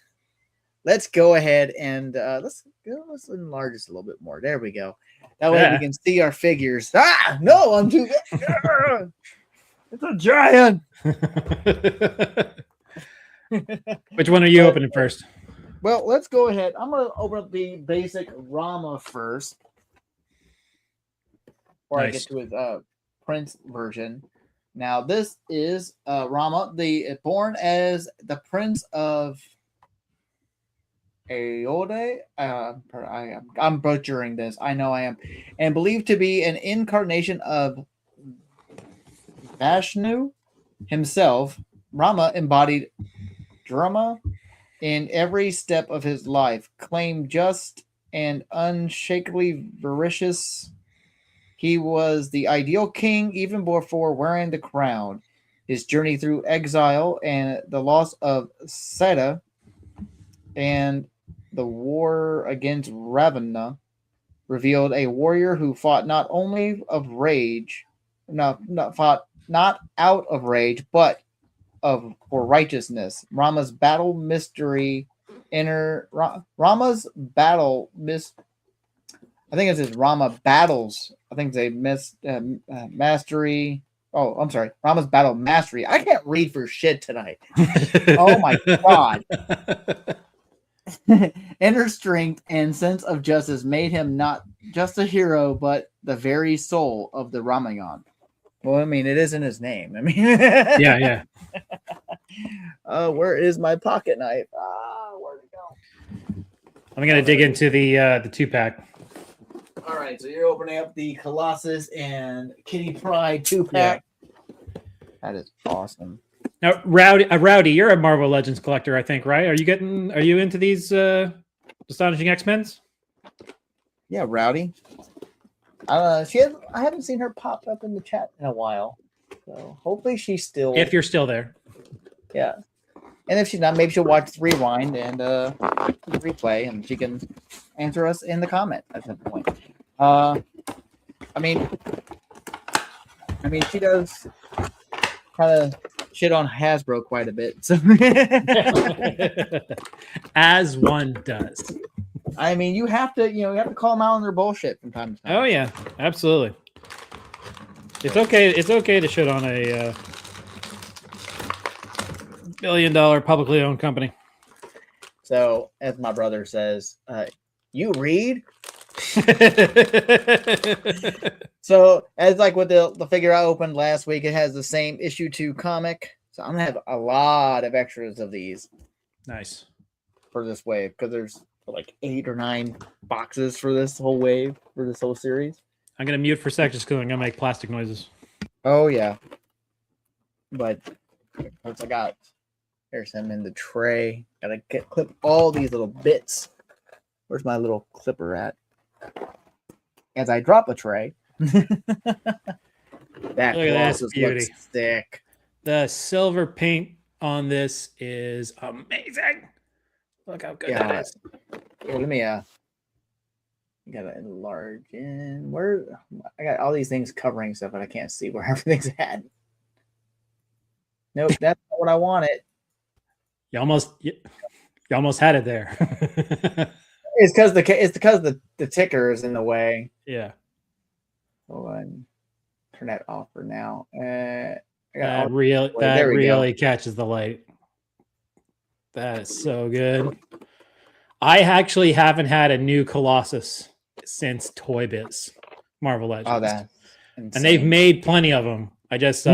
Let's go ahead and let's enlarge this a little bit more. There we go. That way we can see our figures. Ah, no, I'm too big. It's a giant. Which one are you opening first? Well, let's go ahead. I'm going to open up the basic Rama first, before I get to his Prince version. Now, this is Rama, born as the Prince of Aode. I'm butchering this. I know I am. And believed to be an incarnation of Vishnu himself. Rama embodied drama in every step of his life, claimed just and unshakably vicious. He was the ideal king even before wearing the crown. His journey through exile and the loss of Seta and the war against Ravana revealed a warrior who fought not only of rage, fought not out of rage, but for righteousness. Rama's battle mystery Rama's battle I think it says Rama battles. I think they missed mastery. Oh, I'm sorry. Rama's battle mastery. I can't read for shit tonight. Oh my god. Inner strength and sense of justice made him not just a hero, but the very soul of the Ramayan. Well, I mean, it isn't his name. I mean, yeah. Where is my pocket knife? Where'd it go? I'm gonna dig into the 2-pack. All right, so you're opening up the Colossus and Kitty Pryde 2-pack. Yeah. That is awesome. Now, Rowdy, you're a Marvel Legends collector, I think, right? Are you into these Astonishing X-Men's? Yeah, Rowdy. I haven't seen her pop up in the chat in a while, so hopefully she's still. If you're still there. Yeah, and if she's not, maybe she'll watch the rewind and replay, and she can answer us in the comment at some point. I mean, she does kind of shit on Hasbro quite a bit, so as one does. I mean, you have to call them out on their bullshit from time to time. Oh yeah, absolutely. It's okay. It's okay to shit on a $1 billion publicly owned company. So, as my brother says, you read. So, as like with the figure I opened last week, it has the same issue 2 comic. So I'm gonna have a lot of extras of these. Nice for this wave because there's like 8 or 9 boxes for this whole wave for this whole series. I'm gonna mute for a sec just because I'm gonna make plastic noises. Oh yeah, but once I got there's him in the tray. Gotta clip all these little bits. Where's my little clipper at? As I drop a tray. That Colossus looks thick. The silver paint on this is amazing. Look how good that is. Here, let me you gotta enlarge in where I got all these things covering stuff, but I can't see where everything's at. Nope, that's not what I wanted. You almost had it there. It's because the ticker is in the way. Yeah. Hold on. Turn that off for now. That really catches the light. That is so good. I actually haven't had a new Colossus since Toy Biz Marvel Legends. Oh, that's insane. And they've made plenty of them. I just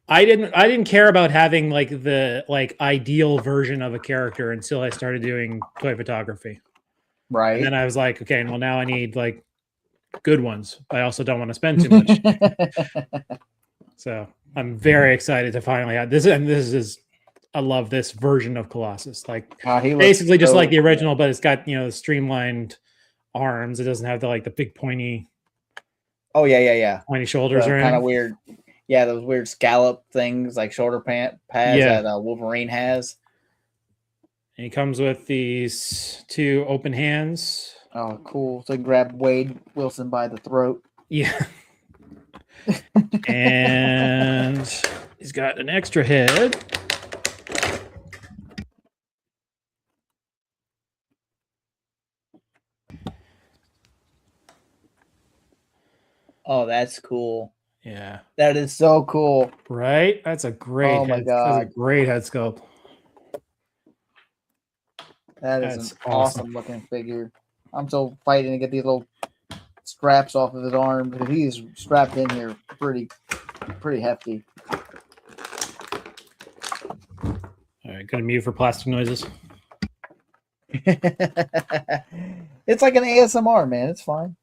I didn't care about having like the ideal version of a character until I started doing toy photography. Right. And then I was like, okay, well now I need like good ones. I also don't want to spend too much. So I'm very excited to finally have this. And this is, I love this version of Colossus. Like basically just like the original, but it's got, the streamlined arms. It doesn't have the big pointy. Oh yeah. Pointy shoulders. Kind of weird. Yeah, those weird scallop things like shoulder pads that Wolverine has. And he comes with these 2 open hands. Oh, cool. So grab Wade Wilson by the throat. Yeah. And he's got an extra head. Oh, that's cool. Yeah. That is so cool. Right? That's a great Oh my head. That's a God. great head sculpt. That is That's an awesome. awesome looking figure. I'm so fighting to get these little straps off of his arm because he's strapped in here pretty hefty. All right, gonna mute for plastic noises. It's like an ASMR, man. It's fine.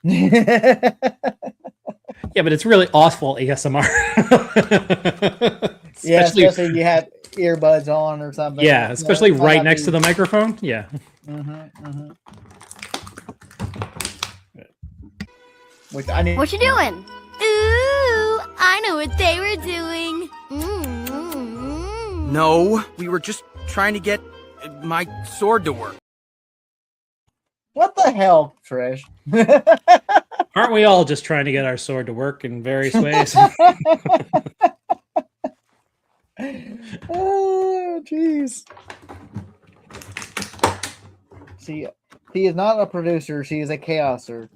Yeah, but it's really awful ASMR. Yeah, especially if you have earbuds on or something. Yeah, especially You know, right next to the microphone. Yeah. Which I need. What you doing? Ooh, I know what they were doing. No, we were just trying to get my sword to work. What the hell, Trish? Aren't we all just trying to get our sword to work in various ways? Oh, jeez. See, he is not a producer. She is a chaoser.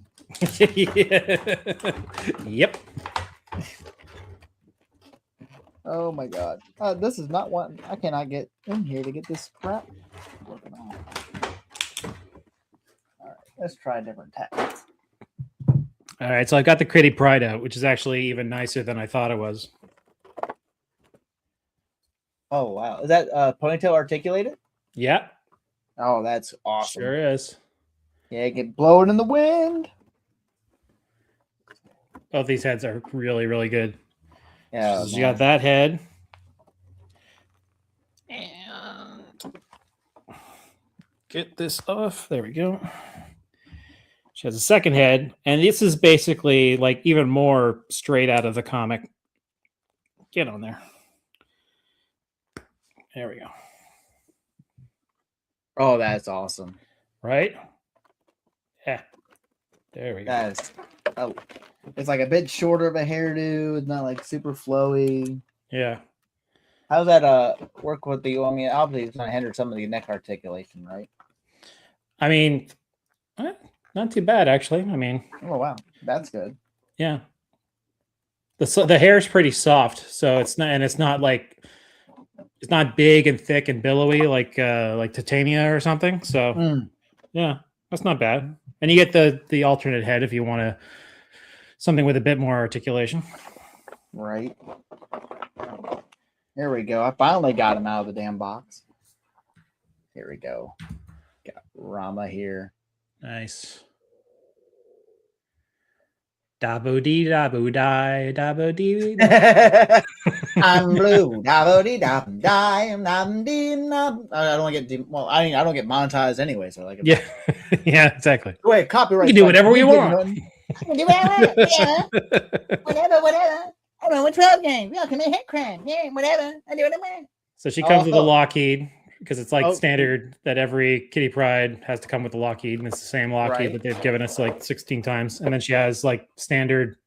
Yep. Oh my god. This is not one. I cannot get in here to get this crap working on. Alright, let's try different tactics. All right, so I got the Kitty Pride out, which is actually even nicer than I thought it was. Oh wow. Is that ponytail articulated? Yeah, Oh, that's awesome. sure is. Yeah, get blowing in the wind. Both these heads are really, really good. Yeah. So you got that head. And get this off. There we go. She has a second head, and this is basically like even more straight out of the comic. Get on there. There we go. Oh, that's awesome. Right? Yeah. There we go. That is. Oh, it's like a bit shorter of a hairdo. It's not like super flowy. Yeah. How's that work with the? I mean, obviously it's going to hinder some of the neck articulation, right? I mean, not too bad actually. I mean, Oh wow, that's good. yeah. The hair is pretty soft, so it's not like it's not big and thick and billowy like Titania or something. So yeah, that's not bad. And you get the alternate head if you want something with a bit more articulation. Right. There we go. I finally got him out of the damn box. Here we go. Got Rama here. Nice. Dabo dee dabo die dabo dee. I'm blue. I don't want to get well. I don't get monetized anyway, so like Yeah, yeah, exactly. wait, copyright. You can do whatever we want. Whatever. I don't know, 12 games. Yeah, commit hate crime. Yeah, whatever. I do what I want. So she comes with a Oh. Lockheed because it's like Oh. standard that every Kitty Pride has to come with the Lockheed, and it's the same Lockheed Right. that they've given us like 16 times. And then she has like standard.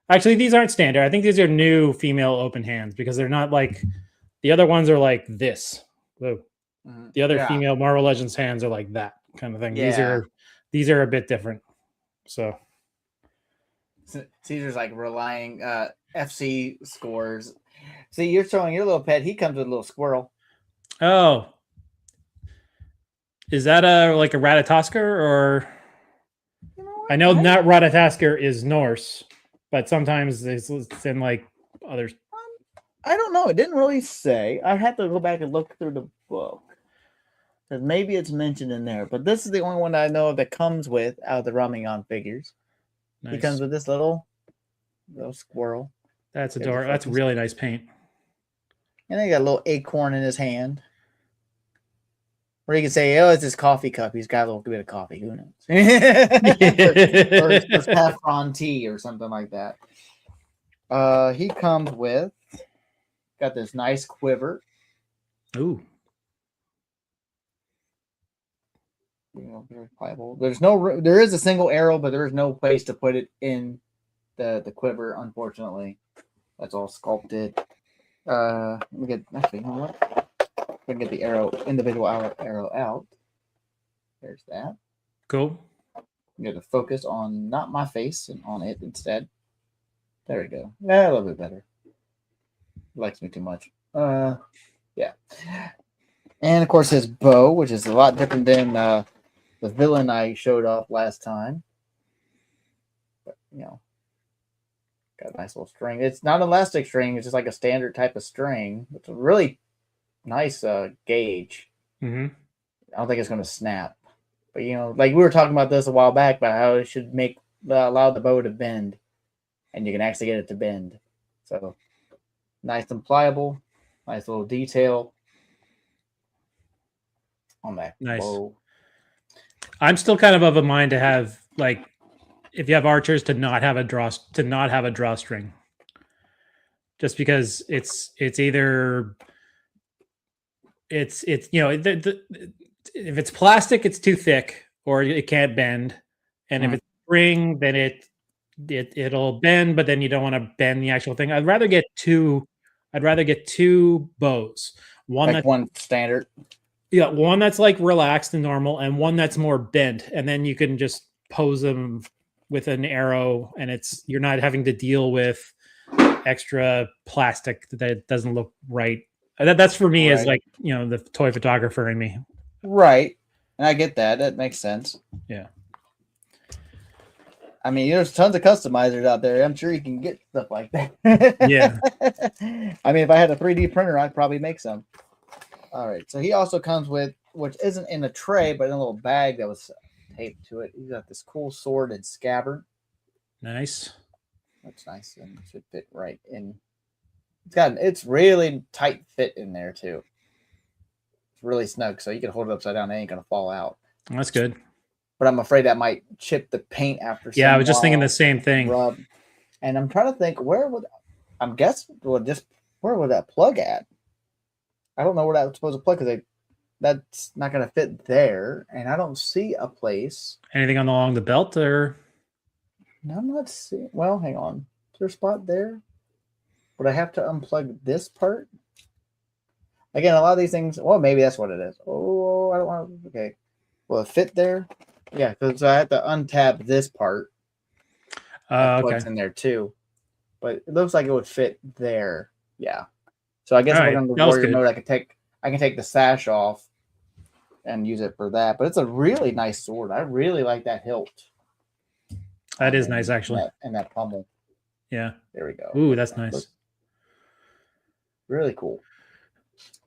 Actually, these aren't standard. I think these are new female open hands because they're not like the other ones are like this. Whoa. The other Yeah. female Marvel Legends hands are like that kind of thing. Yeah. These are a bit different. So Caesar's like relying FC scores. See, you're showing your little pet. He comes with a little squirrel. oh. Is that like a Ratatosker or You know what? I know not Ratatosker is Norse, but sometimes it's in like others. I don't know. It didn't really say. I have to go back and look through the book. Because maybe it's mentioned in there. But this is the only one I know of that comes with out of the Ramayan figures. He Nice. comes with this little squirrel. That's Yeah, adorable. That's focus. really nice paint. And then he got a little acorn in his hand. Or you can say, oh, it's his coffee cup. He's got a little bit of coffee. Who knows? or saffron tea or something like that. He comes with, got this nice quiver. Ooh. very pliable. There is a single arrow, but there is no place to put it in the quiver. Unfortunately, that's all sculpted. Let me get actually. You know what? I'm gonna get the individual arrow out. There's that. Cool. I'm gonna focus on not my face and on it instead. There we go. Yeah, a little bit better. Likes me too much. Yeah. And of course his bow, which is a lot different than the villain I showed off last time. But got a nice little string. It's not elastic string, it's just like a standard type of string. It's a really nice gauge. Mm-hmm. I don't think it's gonna snap. But like we were talking about this a while back about how it should allow the bow to bend. And you can actually get it to bend. So nice and pliable. Nice little detail on that bow. I'm still kind of a mind to have, like, if you have archers, to not have a drawstring. Just because it's either if it's plastic, it's too thick or it can't bend, and if it's spring, then it'll bend, but then you don't want to bend the actual thing. I'd rather get two bows. One standard. Yeah, one that's like relaxed and normal, and one that's more bent, and then you can just pose them with an arrow, and you're not having to deal with extra plastic that doesn't look right. That's for me as like the toy photographer in me. Right, and I get that. That makes sense. Yeah. I mean, there's tons of customizers out there. I'm sure you can get stuff like that. Yeah. I mean, if I had a 3D printer, I'd probably make some. All right. So he also comes with, which isn't in a tray, but in a little bag that was taped to it. He's got this cool sword and scabbard. Nice. That's nice, and it should fit right in. It's really tight fit in there too. It's really snug, so you can hold it upside down. It ain't gonna fall out. That's good. But I'm afraid that might chip the paint after. Yeah, I was just thinking the same thing. Rub. And I'm trying to think where would that plug at? I don't know where that's supposed to plug because that's not going to fit there, and I don't see a place. Anything along the belt or? No, I'm not seeing. Well, hang on. Is there a spot there? Would I have to unplug this part? Again, a lot of these things. Well, maybe that's what it is. Oh, I don't want to. Okay. Will it fit there? Yeah, because I have to untap this part. Plugs in there too, but it looks like it would fit there. Yeah. So I guess if we're going to warrior mode, I can take the sash off and use it for that. But it's a really nice sword. I really like that hilt. That is nice, actually. And that pommel. Yeah. There we go. Ooh, that's nice. Really cool.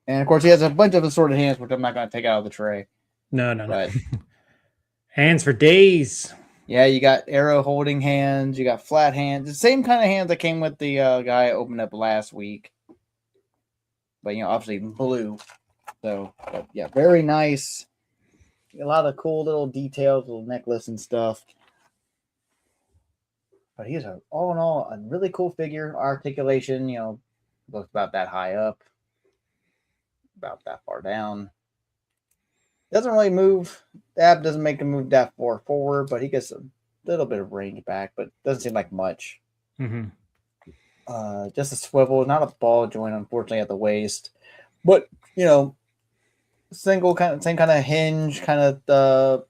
And of course, he has a bunch of assorted hands, which I'm not going to take out of the tray. No. Hands for days. Yeah, you got arrow holding hands. You got flat hands. The same kind of hands that came with the guy I opened up last week. But, obviously blue. So, but yeah, very nice. A lot of cool little details, little necklace and stuff. But he's all in all a really cool figure. Articulation, looks about that high up, about that far down. Doesn't really move. The ab doesn't make him move that far forward, but he gets a little bit of range back, but doesn't seem like much. Mm-hmm. Just a swivel, not a ball joint, unfortunately, at the waist. But, same kind of hinge, kind of the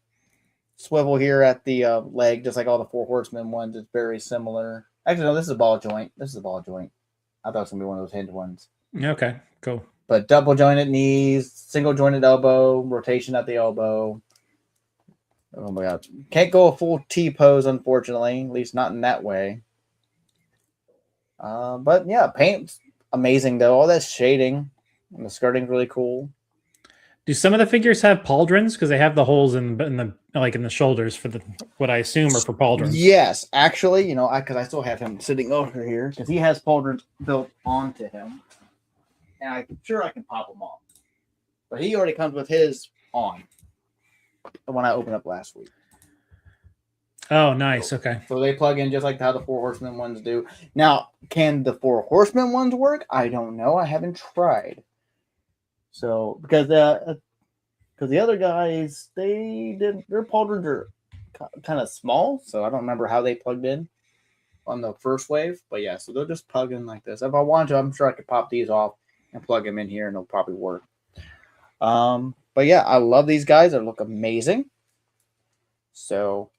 swivel here at the leg, just like all the Four Horsemen ones. It's very similar. Actually, no, this is a ball joint. I thought it was going to be one of those hinge ones. Okay, cool. But double jointed knees, single jointed elbow, rotation at the elbow. Oh my God. Can't go a full T pose, unfortunately, at least not in that way. But yeah, paint's amazing though. All that shading and the skirting's really cool. Do some of the figures have pauldrons? Because they have the holes in the shoulders for what I assume are for pauldrons. Yes, actually, because I still have him sitting over here because he has pauldrons built onto him. And I'm sure I can pop them off. But he already comes with his on. The one I opened up last week. Oh, nice. Okay. So they plug in just like how the Four Horsemen ones do. Now, can the Four Horsemen ones work? I don't know. I haven't tried. So, because because the other guys their pauldrons are kind of small, so I don't remember how they plugged in on the first wave. But yeah, so they'll just plug in like this. If I want to, I'm sure I could pop these off and plug them in here, and it'll probably work. But yeah, I love these guys. They look amazing. So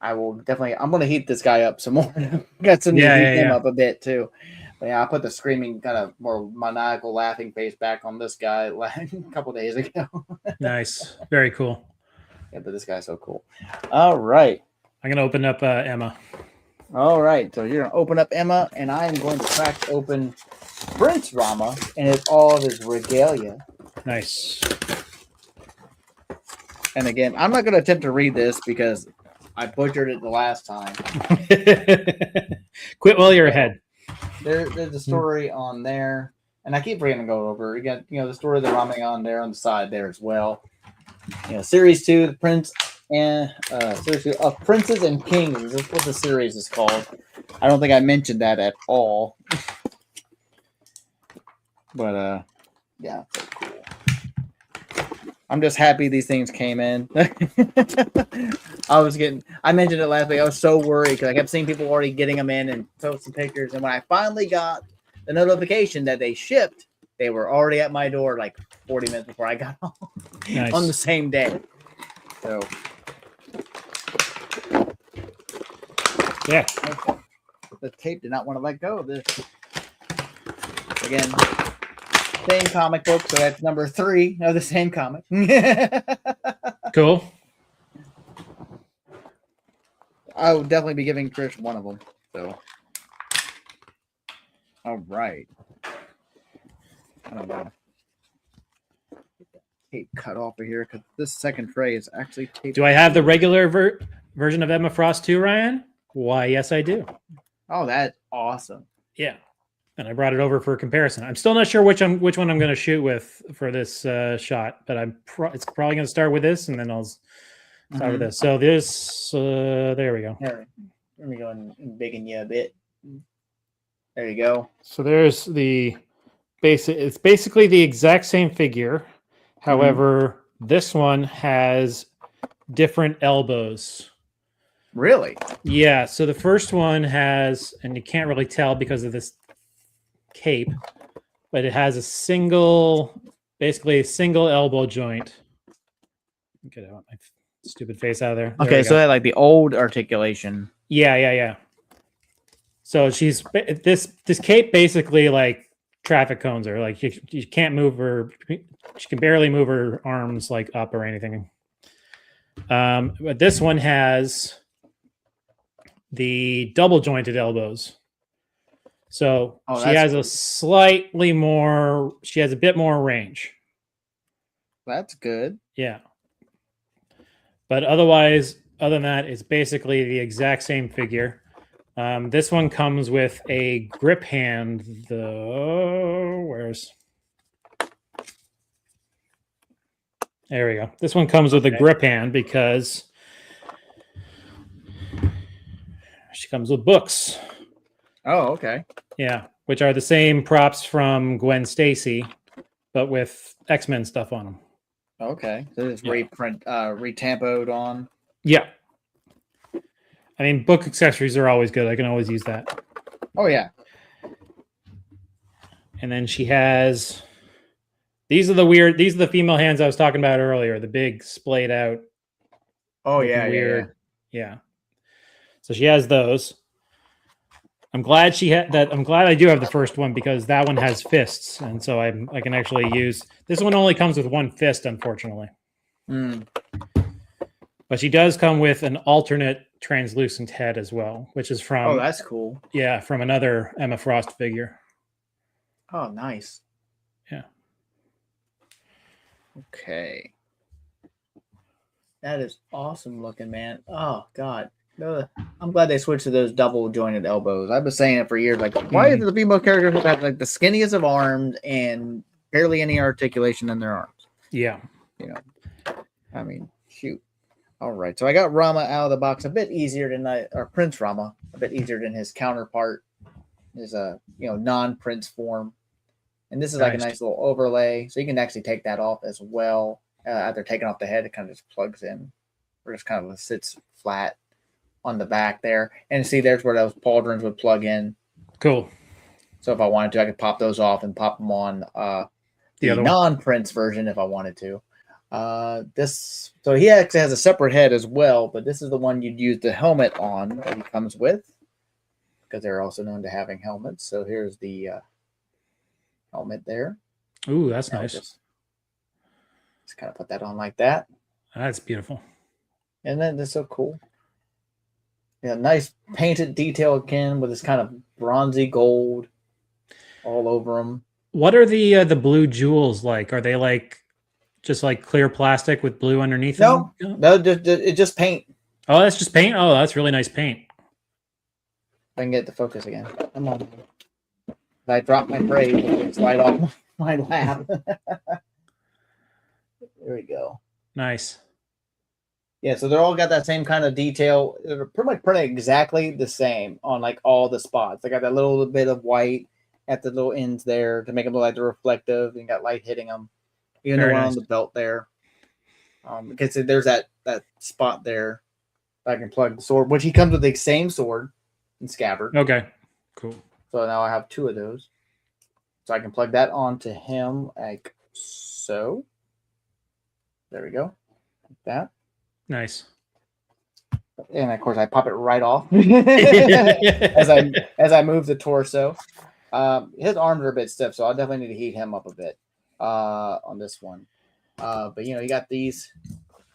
I will definitely. I'm going to heat this guy up some more. Got some to heat him up a bit too. But yeah, I put the screaming kind of more maniacal laughing face back on this guy a couple days ago. Nice, very cool. Yeah, but this guy's so cool. All right, I'm gonna open up Emma. All right, so you're gonna open up Emma, and I am going to crack open Prince Rama and all of his regalia. Nice. And again, I'm not going to attempt to read this because I butchered it the last time. Quit while you're ahead. There's a story on there, and I keep forgetting to go over. You got the story of the Ramayan there on the side there as well. Series 2, the Prince and series 2 of Princes and Kings. This is what the series is called. I don't think I mentioned that at all. But yeah, so cool. I'm just happy these things came in. I mentioned it last week. I was so worried because I kept seeing people already getting them in and posting pictures. And when I finally got the notification that they shipped, they were already at my door like 40 minutes before I got home. Nice. On the same day. So, yeah. Okay. The tape did not want to let go of this. Again, same comic book, so that's number 3 of the same comic. Cool. I would definitely be giving Trish one of them. So, all right. I don't know. Get that tape cut off of here because this second tray is actually taped. Do I have the regular version of Emma Frost too, Ryan? Why, yes, I do. Oh, that's awesome. Yeah. And I brought it over for comparison. I'm still not sure which one I'm going to shoot with for this shot, but it's probably going to start with this, and then I'll start with this. So this, there we go. Here, let me go and biggin you a bit. There you go. So there's the basic. It's basically the exact same figure. However, this one has different elbows. Really? Yeah. So the first one has, and you can't really tell because of this cape, but it has basically a single elbow joint. Get out my stupid face out of there. Okay, so that like the old articulation. Yeah. So she's this cape basically like traffic cones her. Like you can't move her. She can barely move her arms like up or anything. But this one has the double jointed elbows. So she has a slightly more. She has a bit more range. That's good. Yeah. But otherwise, other than that, it's basically the exact same figure. This one comes with a grip hand, though. There we go. This one comes with a grip hand because she comes with books. Oh, okay. Yeah, which are the same props from Gwen Stacy, but with X-Men stuff on them. Okay, so it's retampoed on. Yeah. I mean, book accessories are always good. I can always use that. Oh, yeah. And then she has... These are the female hands I was talking about earlier. The big splayed out. Oh, yeah, weird. Yeah. So she has those. I'm glad she had that. I'm glad I do have the first one because that one has fists. And so I can actually use... This one only comes with one fist, unfortunately. But she does come with an alternate translucent head as well, which is from... Oh, that's cool. Yeah, from another Emma Frost figure. Oh, nice. Yeah. Okay. That is awesome looking, man. Oh, God. I'm glad they switched to those double jointed elbows. I've been saying it for years. Like, why do the female characters have like the skinniest of arms and barely any articulation in their arms? Yeah. I mean, shoot. All right. So I got Rama out of the box a bit easier than Prince Rama, a bit easier than his counterpart, his non-Prince form. And this is like a nice little overlay. So you can actually take that off as well after taking off the head, it kind of just plugs in, or just kind of sits flat on the back there. And see, there's where those pauldrons would plug in. Cool. So if I wanted to, I could pop those off and pop them on the non-Prince version if I wanted to. So he actually has a separate head as well, but this is the one you'd use the helmet on that he comes with, because they're also known to having helmets. So here's the helmet there. Ooh, that's nice. Just kind of put that on like that. That's beautiful. And then that's so cool. Yeah, nice painted detail again with this kind of bronzy gold all over them. What are the blue jewels like? Are they like just like clear plastic with blue underneath them? No, it's just paint. Oh, that's just paint? Oh, that's really nice paint. If I can get the focus again. Come on. If I drop my tray, it'll slide off my lap. There we go. Nice. Yeah, so they're all got that same kind of detail. They're pretty much printed exactly the same on like all the spots. They got that little bit of white at the little ends there to make them look like they're reflective, and got light hitting them. Even the one on the belt there. Because there's that spot there. I can plug the sword, which he comes with the same sword and scabbard. Okay, cool. So now I have 2 of those. So I can plug that onto him like so. There we go. Like that. Nice. And of course I pop it right off as I move the torso. His arms are a bit stiff, so I'll definitely need to heat him up a bit on this one. But you know, you got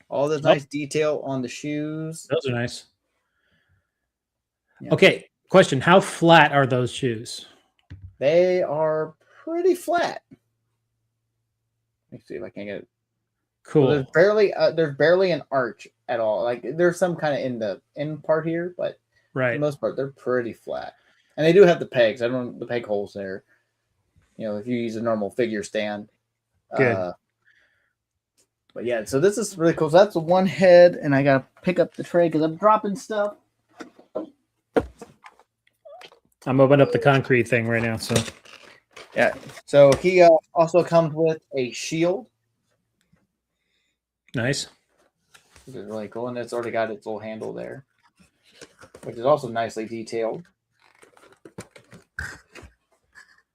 all this nice detail on the shoes. Those are nice. Yeah. Okay, question. How flat are those shoes? They are pretty flat. Let me see if I can get it. Cool. Well, there's barely an arch at all. Like there's some kind of in the end part here, but for the most part they're pretty flat. And they do have the pegs. I don't know the peg holes there. You know, if you use a normal figure stand. Good. But yeah, so this is really cool. So that's the one head, and I gotta pick up the tray because I'm dropping stuff. I'm opening up the concrete thing right now. So yeah. So he also comes with a shield. Nice. Which is really cool, and it's already got its little handle there, which is also nicely detailed.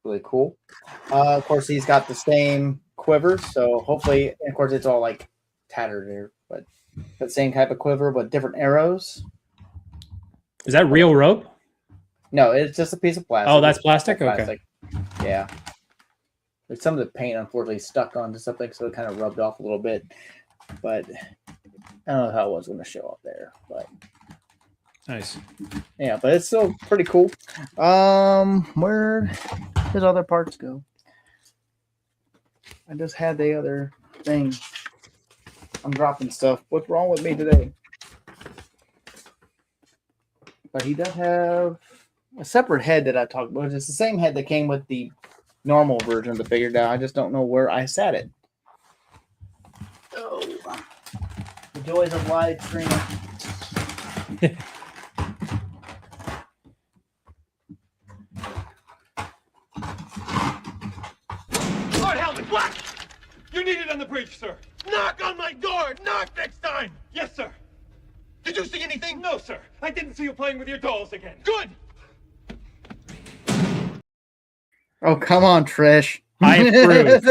Really cool. Of course, he's got the same quiver, so hopefully, and of course, it's all like tattered here, but the same type of quiver, but different arrows. Is that real rope? No, it's just a piece of plastic. Oh, that's plastic? Okay. Yeah. There's some of the paint, unfortunately, stuck onto something, so it kind of rubbed off a little bit. But I don't know how it was going to show up there. But nice. Yeah, but it's still pretty cool. Where did other parts go? I just had the other thing. I'm dropping stuff. What's wrong with me today? But he does have a separate head that I talked about. It's the same head that came with the normal version of the figure now. I just don't know where I sat it. Oh, the joys of live streaming. Lord Helmet, what? You're needed on the bridge, sir. Knock on my door. Knock next time. Yes, sir. Did you see anything? No, sir. I didn't see you playing with your dolls again. Good. Oh, come on, Trish. I approve.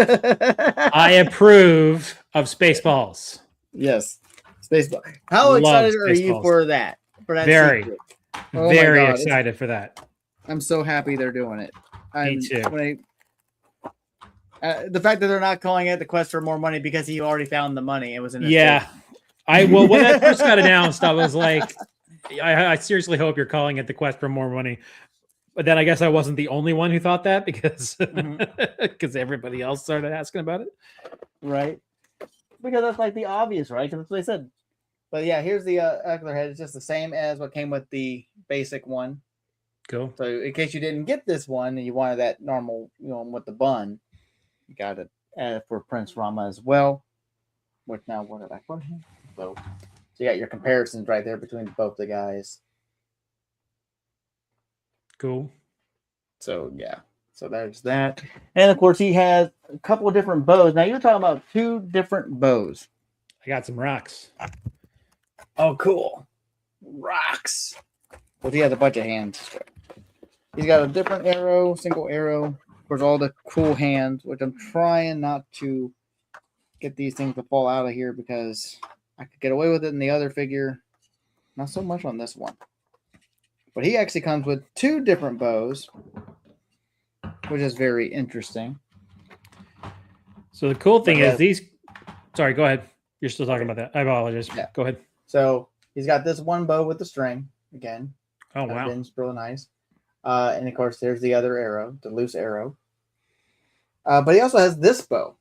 I approve of Spaceballs. Yes. Spaceball. How excited are you for that? Very, oh very excited for that. I'm so happy they're doing it. Me too. The fact that they're not calling it the quest for more money because he already found the money. It was in when that first got announced, I was like, I seriously hope you're calling it the quest for more money. But then I guess I wasn't the only one who thought that because everybody else started asking about it. Right. Because that's like the obvious, right? Because that's what they said. But yeah, here's the ocular head. It's just the same as what came with the basic one. Cool. So in case you didn't get this one and you wanted that normal, with the bun, you got it for Prince Rama as well. Which now, what did I put here? So you got your comparisons right there between both the guys. Cool. So yeah. So there's that. And of course, he has a couple of different bows. Now you're talking about 2 different bows. I got some rocks. Oh, cool. Rocks. Well, he has a bunch of hands. He's got a different arrow, single arrow. Of course, all the cool hands, which I'm trying not to get these things to fall out of here because I could get away with it in the other figure. Not so much on this one. But he actually comes with 2 different bows, which is very interesting. So the cool thing is these. Sorry, go ahead. You're still talking about that. I apologize. Yeah. Go ahead. So he's got this one bow with the string again. Oh wow, it's really nice. And of course, there's the other arrow, the loose arrow. But he also has this bow.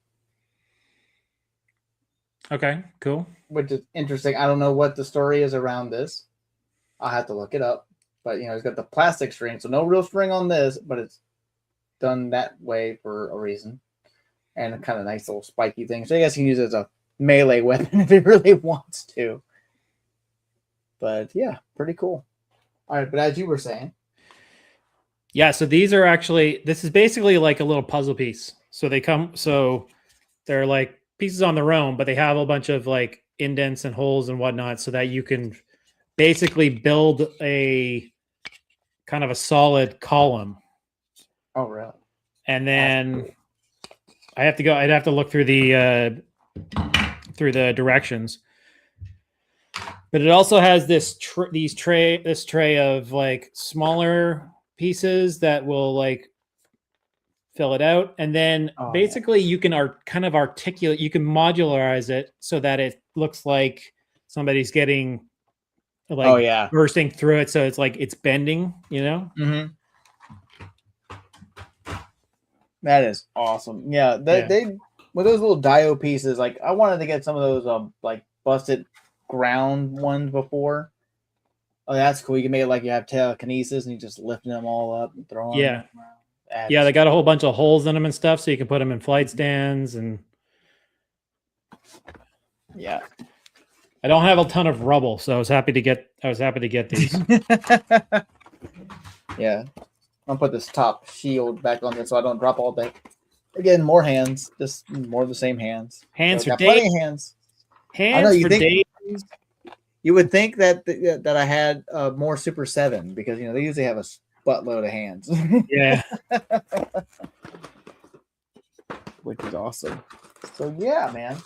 Okay, cool. Which is interesting. I don't know what the story is around this. I'll have to look it up. But he's got the plastic string, so no real string on this, but it's done that way for a reason. And a kind of nice little spiky thing. So I guess he can use it as a melee weapon if he really wants to. But yeah, pretty cool. All right, but as you were saying. Yeah, so these are actually, this is basically like a little puzzle piece. So they're like pieces on their own, but they have a bunch of like indents and holes and whatnot so that you can basically build a kind of a solid column. Oh, really? And then I'd have to look through the directions. But it also has this tray of like smaller pieces that will like fill it out, and then basically you can kind of articulate. You can modularize it so that it looks like somebody's getting like bursting through it. So it's like it's bending, Mm-hmm. That is awesome. Yeah, they with those little dio pieces. Like I wanted to get some of those like busted ground ones before. Oh, that's cool. You can make it like you have telekinesis and you just lifting them all up and throwing them around. Yeah, they got a whole bunch of holes in them and stuff, so you can put them in flight stands. And yeah, I don't have a ton of rubble, so I was happy to get these. Yeah, I'll put this top shield back on this so I don't drop all day. Again, more hands, just more of the same hands. Hands so for days. days. Hands. Hands for days. You would think that I had more Super 7 because they usually have a buttload of hands. Yeah. Which is awesome. So yeah, man.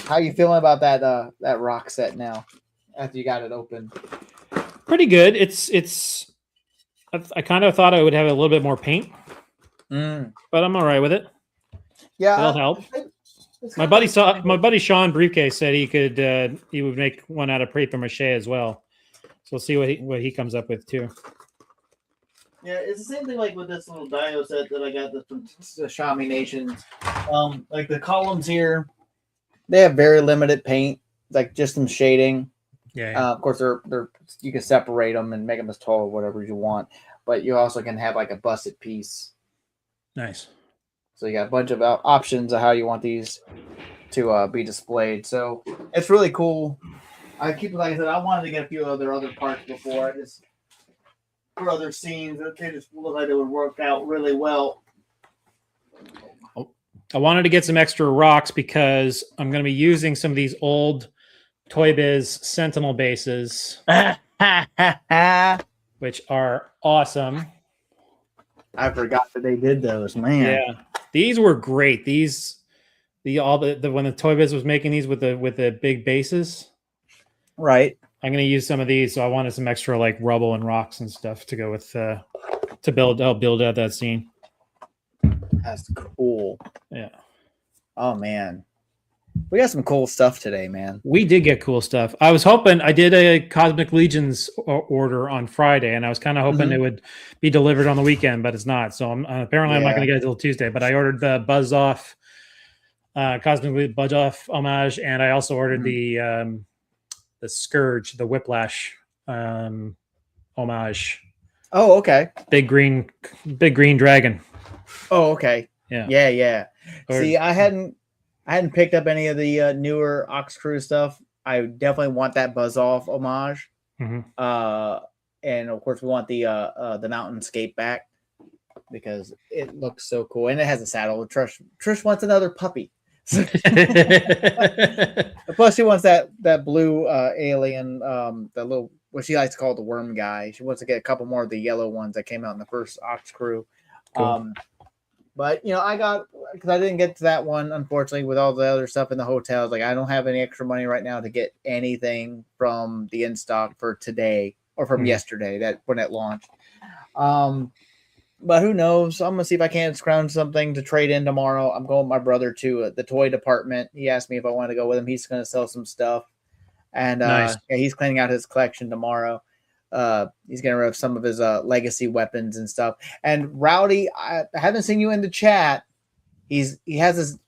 How you feeling about that rock set now after you got it open? Pretty good. It's I kind of thought I would have a little bit more paint. But I'm all right with it. Yeah. That'll help. My buddy Sean Briefcase said he would make one out of paper mache as well. So we'll see what he comes up with too. Yeah, it's the same thing like with this little dio set that I got from the Xiaomi Nations. Like the columns here, they have very limited paint, like just some shading. Yeah. Of course, they're you can separate them and make them as tall or whatever you want, but you also can have like a busted piece. Nice. So you got a bunch of options of how you want these to be displayed. So it's really cool. Like I said, I wanted to get a few other parts before. For other scenes, they just look like they would work out really well. I wanted to get some extra rocks because I'm going to be using some of these old Toy Biz Sentinel bases, which are awesome. I forgot that they did those, man. Yeah. These were great. When the Toy Biz was making these with the big bases, right? I'm going to use some of these, so I wanted some extra like rubble and rocks and stuff to go with to help build out that scene. That's cool. Yeah. Oh man, we got some cool stuff today, man. We did get cool stuff. I was hoping I did a Cosmic Legions order on Friday, and I was kind of hoping it would be delivered on the weekend, but it's not. So apparently I'm not going to get it till Tuesday. But I ordered the Buzz Off, Cosmic Buzz Off homage, and I also ordered the Scourge, the Whiplash homage. Oh, okay. Big green dragon. Oh, okay. Yeah. See, I hadn't picked up any of the newer Ox Crew stuff. I definitely want that Buzz Off homage. Mm-hmm. And of course, we want the Mountainscape back. because it looks so cool and it has a saddle. Trish wants another puppy. Plus, she wants that blue alien, the little what she likes to call the worm guy. She wants to get a couple more of the yellow ones that came out in the first Ox Crew. Cool. But I got because I didn't get to that one unfortunately with all the other stuff in the hotels. Like I don't have any extra money right now to get anything from the in stock for today or from yesterday that when it launched. But who knows? I'm gonna see if I can scrounge something to trade in tomorrow. I'm going with my brother to the toy department. He asked me if I wanted to go with him. He's gonna sell some stuff, and Nice. yeah, he's cleaning out his collection tomorrow. He's gonna have some of his legacy weapons and stuff. And Rowdy, I haven't seen you in the chat. He has this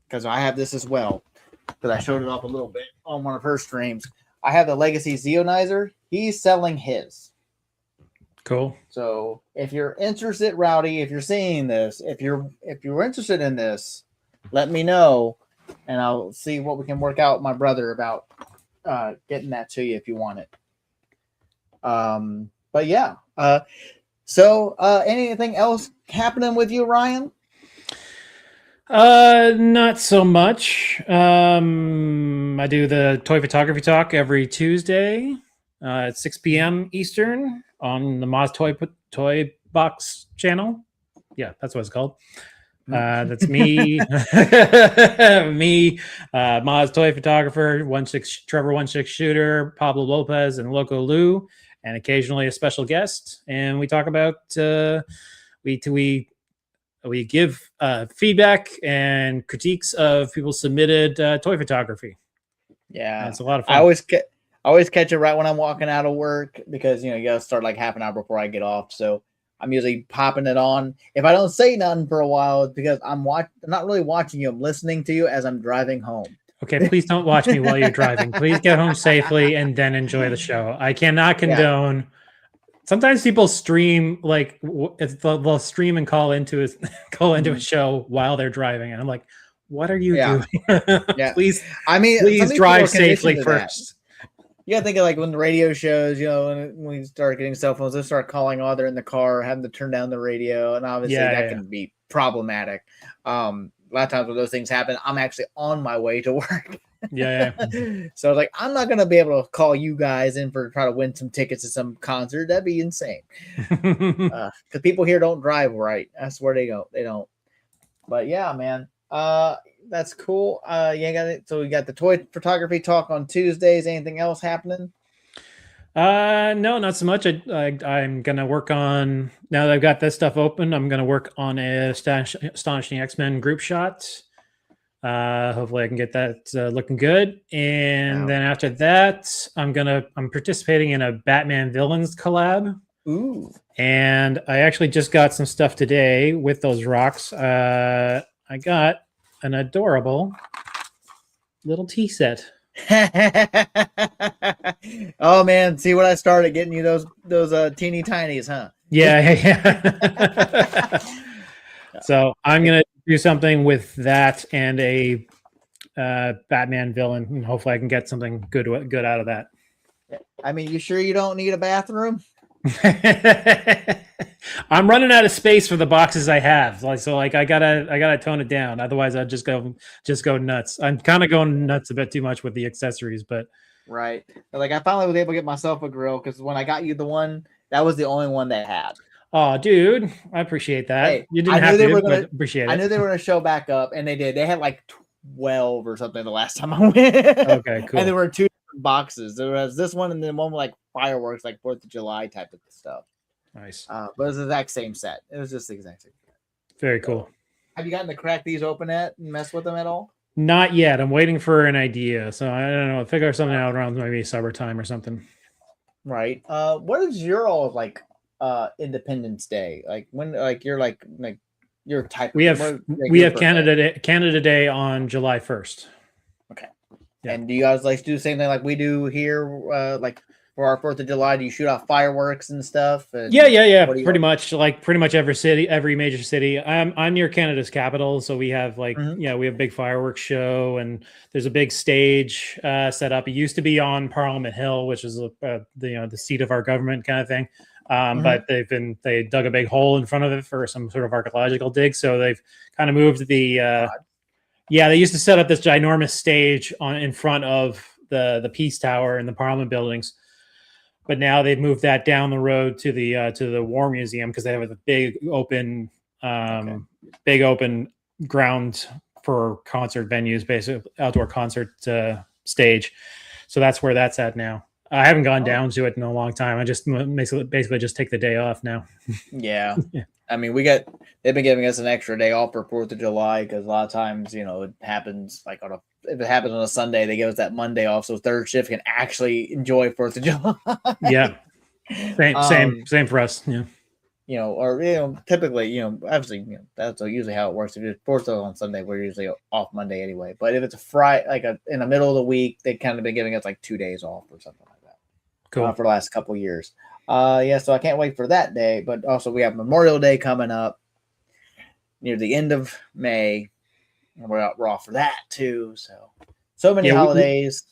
because I have this as well because I showed it off a little bit on one of her streams. I have the Legacy Zeonizer. He's selling his. Cool. So if you're interested, Rowdy, if you're seeing this, if you're interested in this, let me know, and I'll see what we can work out with my brother about getting that to you if you want it. But yeah. So anything else happening with you, Ryan? Not so much. I do the toy photography talk every Tuesday at 6 p.m. Eastern on the Moz Toy Box channel. Yeah, that's what it's called. That's me, Moz Toy Photographer, 1/6 Trevor 1/6 Shooter, Pablo Lopez, and Loco Lou, and occasionally a special guest. And we talk about we give feedback and critiques of people's submitted toy photography. Yeah, it's a lot of fun. I always catch it right when I'm walking out of work because you gotta start like half an hour before I get off. So I'm usually popping it on. If I don't say nothing for a while, it's because I'm not really watching you. I'm listening to you as I'm driving home. Okay, please don't watch me while you're driving. Please get home safely and then enjoy the show. I cannot condone. Yeah. Sometimes people stream like they'll stream and call into a show while they're driving, and I'm like, "What are you doing? Yeah. Please please drive safely first." You gotta think of like when the radio shows, when we start getting cell phones, they start calling while they're in the car, having to turn down the radio, and obviously that can be problematic. A lot of times when those things happen, I'm actually on my way to work. Yeah. So like, I'm not gonna be able to call you guys in for try to win some tickets to some concert. That'd be insane. Because people here don't drive right. I swear they don't. But yeah, man. That's cool. Yeah, got it. So we got the toy photography talk on Tuesdays. Anything else happening? No, not so much. I'm gonna work on now that I've got this stuff open. I'm gonna work on a Astonishing X-Men group shot. Hopefully I can get that looking good. And then after that, I'm participating in a Batman villains collab. Ooh. And I actually just got some stuff today with those rocks. I got an adorable little tea set. Oh man, see what I started getting you those teeny tinies, huh? Yeah. So I'm gonna do something with that and a Batman villain, and hopefully I can get something good out of that. I mean, you sure you don't need a bathroom? I'm running out of space for the boxes I have. I gotta tone it down. Otherwise, I'll just go nuts. I'm kind of going nuts a bit too much with the accessories, but right. Like I finally was able to get myself a grill because when I got you the one, that was the only one they had. Oh, dude, I appreciate that. Hey, you didn't have to, but appreciate it. I knew they were going to show back up, and they did. They had like 12 or something the last time I went. Okay, cool. And there were 2 different boxes. There was this one and then one with like fireworks, like 4th of July type of stuff. Nice. But it was the exact same set. It was just the exact same set. Very cool. Have you gotten to crack these open and mess with them at all? Not yet. I'm waiting for an idea. So I don't know. Figure something out around maybe summertime or something. Right. What is your all like Independence Day? Like when you're like your type we have Canada Day on July 1st. Okay. Yeah. And do you guys like do the same thing like we do here? Like for our 4th of July, do you shoot off fireworks and stuff? And yeah. Pretty much every city, every major city. I'm near Canada's capital, so we have we have a big fireworks show, and there's a big stage set up. It used to be on Parliament Hill, which is the seat of our government kind of thing. But they dug a big hole in front of it for some sort of archaeological dig. So they've kind of moved the they used to set up this ginormous stage in front of the Peace Tower and the Parliament buildings, but now they've moved that down the road to the War Museum because they have a big open ground for concert venues, basically outdoor concert stage. So that's where that's at now. I haven't gone down to it in a long time. I just basically just take the day off now. Yeah. I mean, they've been giving us an extra day off for 4th of July because a lot of times, it happens like if it happens on a Sunday, they give us that Monday off. So third shift can actually enjoy 4th of July. Yeah. Same for us. Yeah. Typically, obviously, that's usually how it works. If it's 4th on Sunday, we're usually off Monday anyway. But if it's a Friday, in the middle of the week, they've kind of been giving us like 2 days off or something like that. Cool. For the last couple of years. So I can't wait for that day. But also, we have Memorial Day coming up near the end of May, and we're off for that too. So many holidays.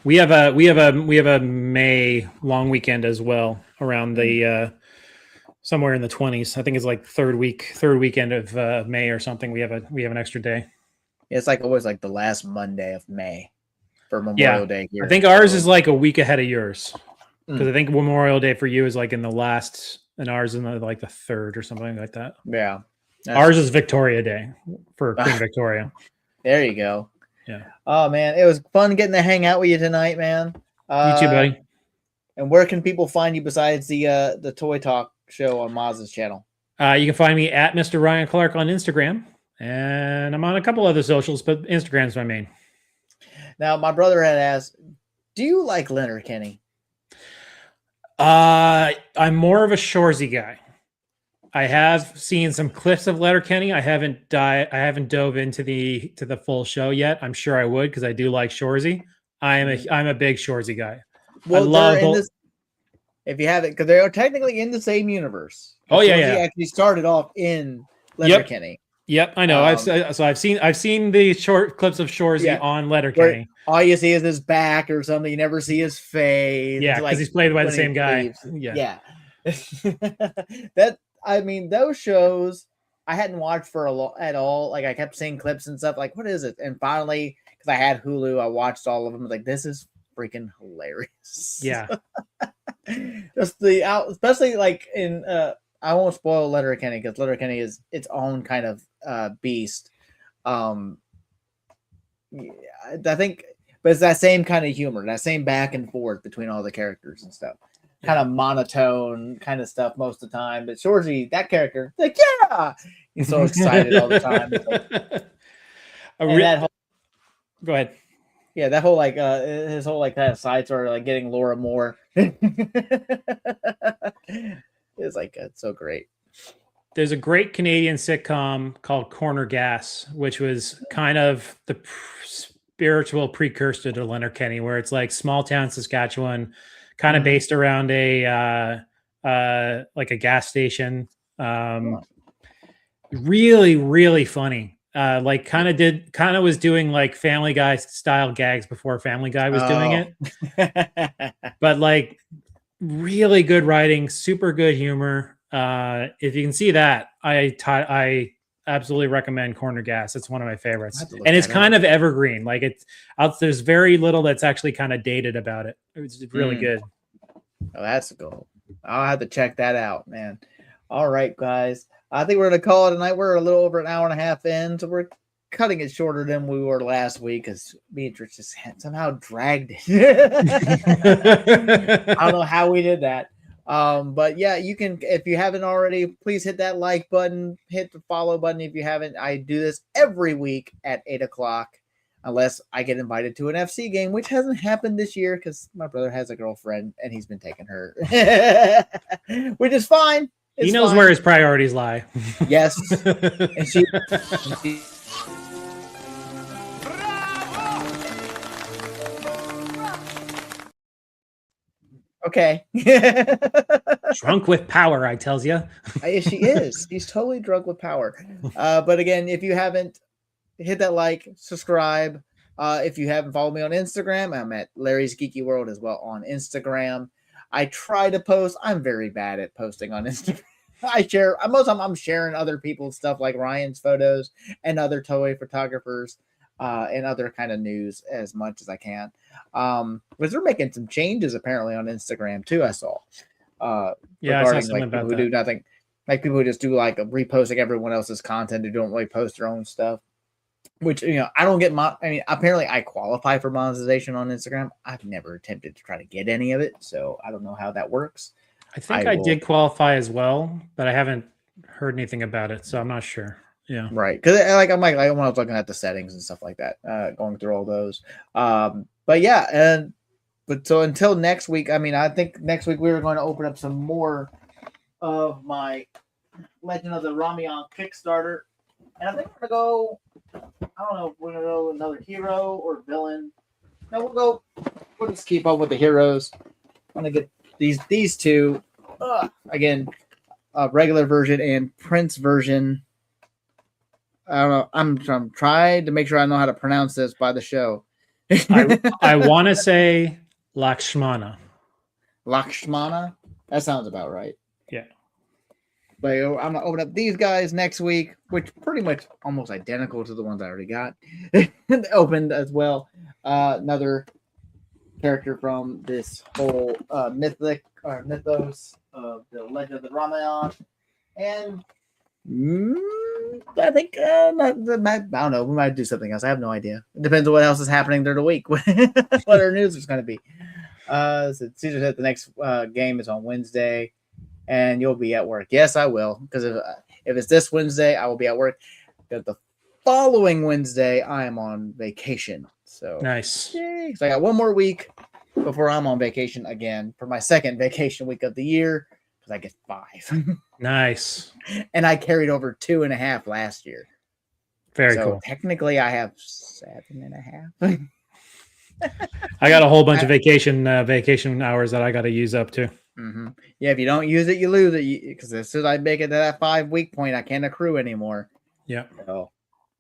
We have a May long weekend as well around the somewhere in the 20s. I think it's like third weekend of May or something. We have an extra day. It's like always like the last Monday of May for Memorial Day here. I think ours is like a week ahead of yours. Because I think Memorial Day for you is like in the last, and ours is like the 3rd or something like that. Yeah. Ours is Victoria Day for Queen Victoria. There you go. Yeah. Oh, man. It was fun getting to hang out with you tonight, man. You too, buddy. And where can people find you besides the Toy Talk show on Maz's channel? You can find me at MrRyanClark on Instagram. And I'm on a couple other socials, but Instagram's my main. Now, my brother had asked, do you like Leonard Kenny? I'm more of a Shoresy guy. I have seen some clips of Letterkenny. I haven't dove into the full show yet. I'm sure I would because I do like Shoresy. I'm a big Shoresy guy. Well, if you have it, because they are technically in the same universe. Oh yeah, Shoresy actually started off in Letterkenny. Yep, I know. I've seen the short clips of Shoresy on Letterkenny. All you see is his back or something. You never see his face. Yeah, because he's played by the same guy. Yeah. Those shows I hadn't watched at all. Like I kept seeing clips and stuff. Like, what is it? And finally, because I had Hulu, I watched all of them. Like, this is freaking hilarious. Yeah. Just especially like in I won't spoil Letterkenny because Letterkenny is its own kind of beast. I think, but it's that same kind of humor, that same back and forth between all the characters and stuff. Kind of monotone kind of stuff most of the time. But Shoresy, that character, like, yeah, he's so excited all the time. Go ahead. Yeah, that whole his whole kind of side story, like getting Laura Moore. It's like it's so great. There's a great Canadian sitcom called Corner Gas, which was kind of the spiritual precursor to Letterkenny, where it's like small town Saskatchewan, kind of based around a like a gas station. Really, really funny. Like kind of was doing like Family Guy style gags before Family Guy was doing it, but like really good writing, super good humor. If you can see that, I absolutely recommend Corner Gas. It's one of my favorites, and it's kind of evergreen. Like there's very little that's actually kind of dated about it. It's really good. Oh, that's cool. I'll have to check that out, man. All right, guys. I think we're going to call it a night. We're a little over an hour and a half in, so we're cutting it shorter than we were last week because Beatrice just somehow dragged it. I don't know how we did that. But yeah, you can, if you haven't already, please hit that like button, hit the follow button if you haven't. I do this every week at 8:00, unless I get invited to an FC game, which hasn't happened this year because my brother has a girlfriend and he's been taking her, which is fine. He knows where his priorities lie. Yes. And she okay. Drunk with power, I tells you. She is. She's totally drunk with power. But again, if you haven't, hit that like, subscribe. If you haven't followed me on Instagram, I'm at Larry's Geeky World as well on Instagram. I try to post. I'm very bad at posting on Instagram. I share most of the time I'm sharing other people's stuff like Ryan's photos and other toy photographers and other kind of news as much as I can. But they're making some changes apparently on Instagram too. I saw. Yeah, I saw Regarding something like about people who do nothing, like people who just do like reposting everyone else's content who don't really post their own stuff. Which I don't get apparently I qualify for monetization on Instagram. I've never attempted to try to get any of it, so I don't know how that works. I think I did qualify as well, but I haven't heard anything about it, so I'm not sure. Yeah, right. Because when I was looking at the settings and stuff like that, going through all those. But yeah, but so until next week, I think next week we were going to open up some more of my Legend of the Ramayan Kickstarter, and I think we're gonna go. I don't know if we're gonna go another hero or villain. No, we'll just keep up with the heroes. I'm gonna get these two again, regular version and Prince version. I don't know. I'm trying to make sure I know how to pronounce this by the show. I want to say Lakshmana. Lakshmana? That sounds about right. Yeah. But I'm going to open up these guys next week, which pretty much almost identical to the ones I already got. Opened as well. Another character from this whole mythos of the Legend of the Ramayan. And I think, I don't know, we might do something else. I have no idea. It depends on what else is happening during the week, what our news is going to be. So Caesar said the next game is on Wednesday, and you'll be at work. Yes, I will, because if it's this Wednesday, I will be at work. But the following Wednesday, I am on vacation. So nice. Yay. So I got one more week before I'm on vacation again for my second vacation week of the year, because I get 5. Nice. And I carried over 2.5 last year. Very cool. Technically, I have 7.5. I got a whole bunch of vacation hours that I got to use up too. Mm-hmm. Yeah, if you don't use it, you lose it. Because as soon as I make it to that 5-week point, I can't accrue anymore. Yeah. So,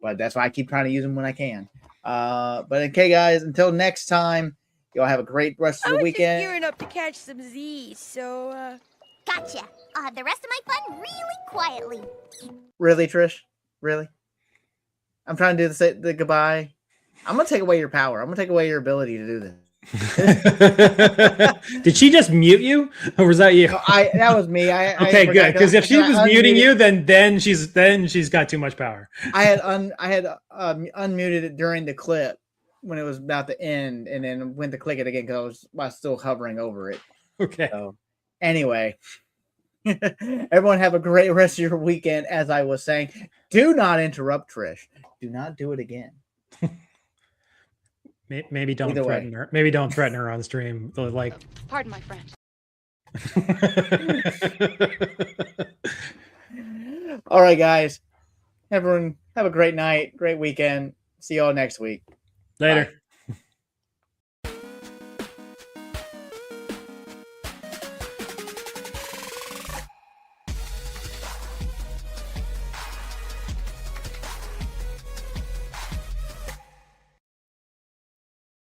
but that's why I keep trying to use them when I can. But okay, guys, until next time, y'all have a great rest of the weekend. I was just gearing up to catch some Z's, so Gotcha. I'll have the rest of my fun really quietly. Really, Trish? Really? I'm trying to do the goodbye. I'm gonna take away your power. I'm gonna take away your ability to do this. Did she just mute you, or was that you? No, that was me. Okay, good. Because if she was muting you, then she's got too much power. I had unmuted it during the clip when it was about to end, and then went to click it again because I was still hovering over it. Okay. So, anyway, everyone have a great rest of your weekend. As I was saying, do not interrupt Trish. Do not do it again. Maybe don't threaten her. Maybe don't threaten her on stream. Like, pardon my French. All right, guys. Everyone have a great night, great weekend. See y'all next week. Later. Bye.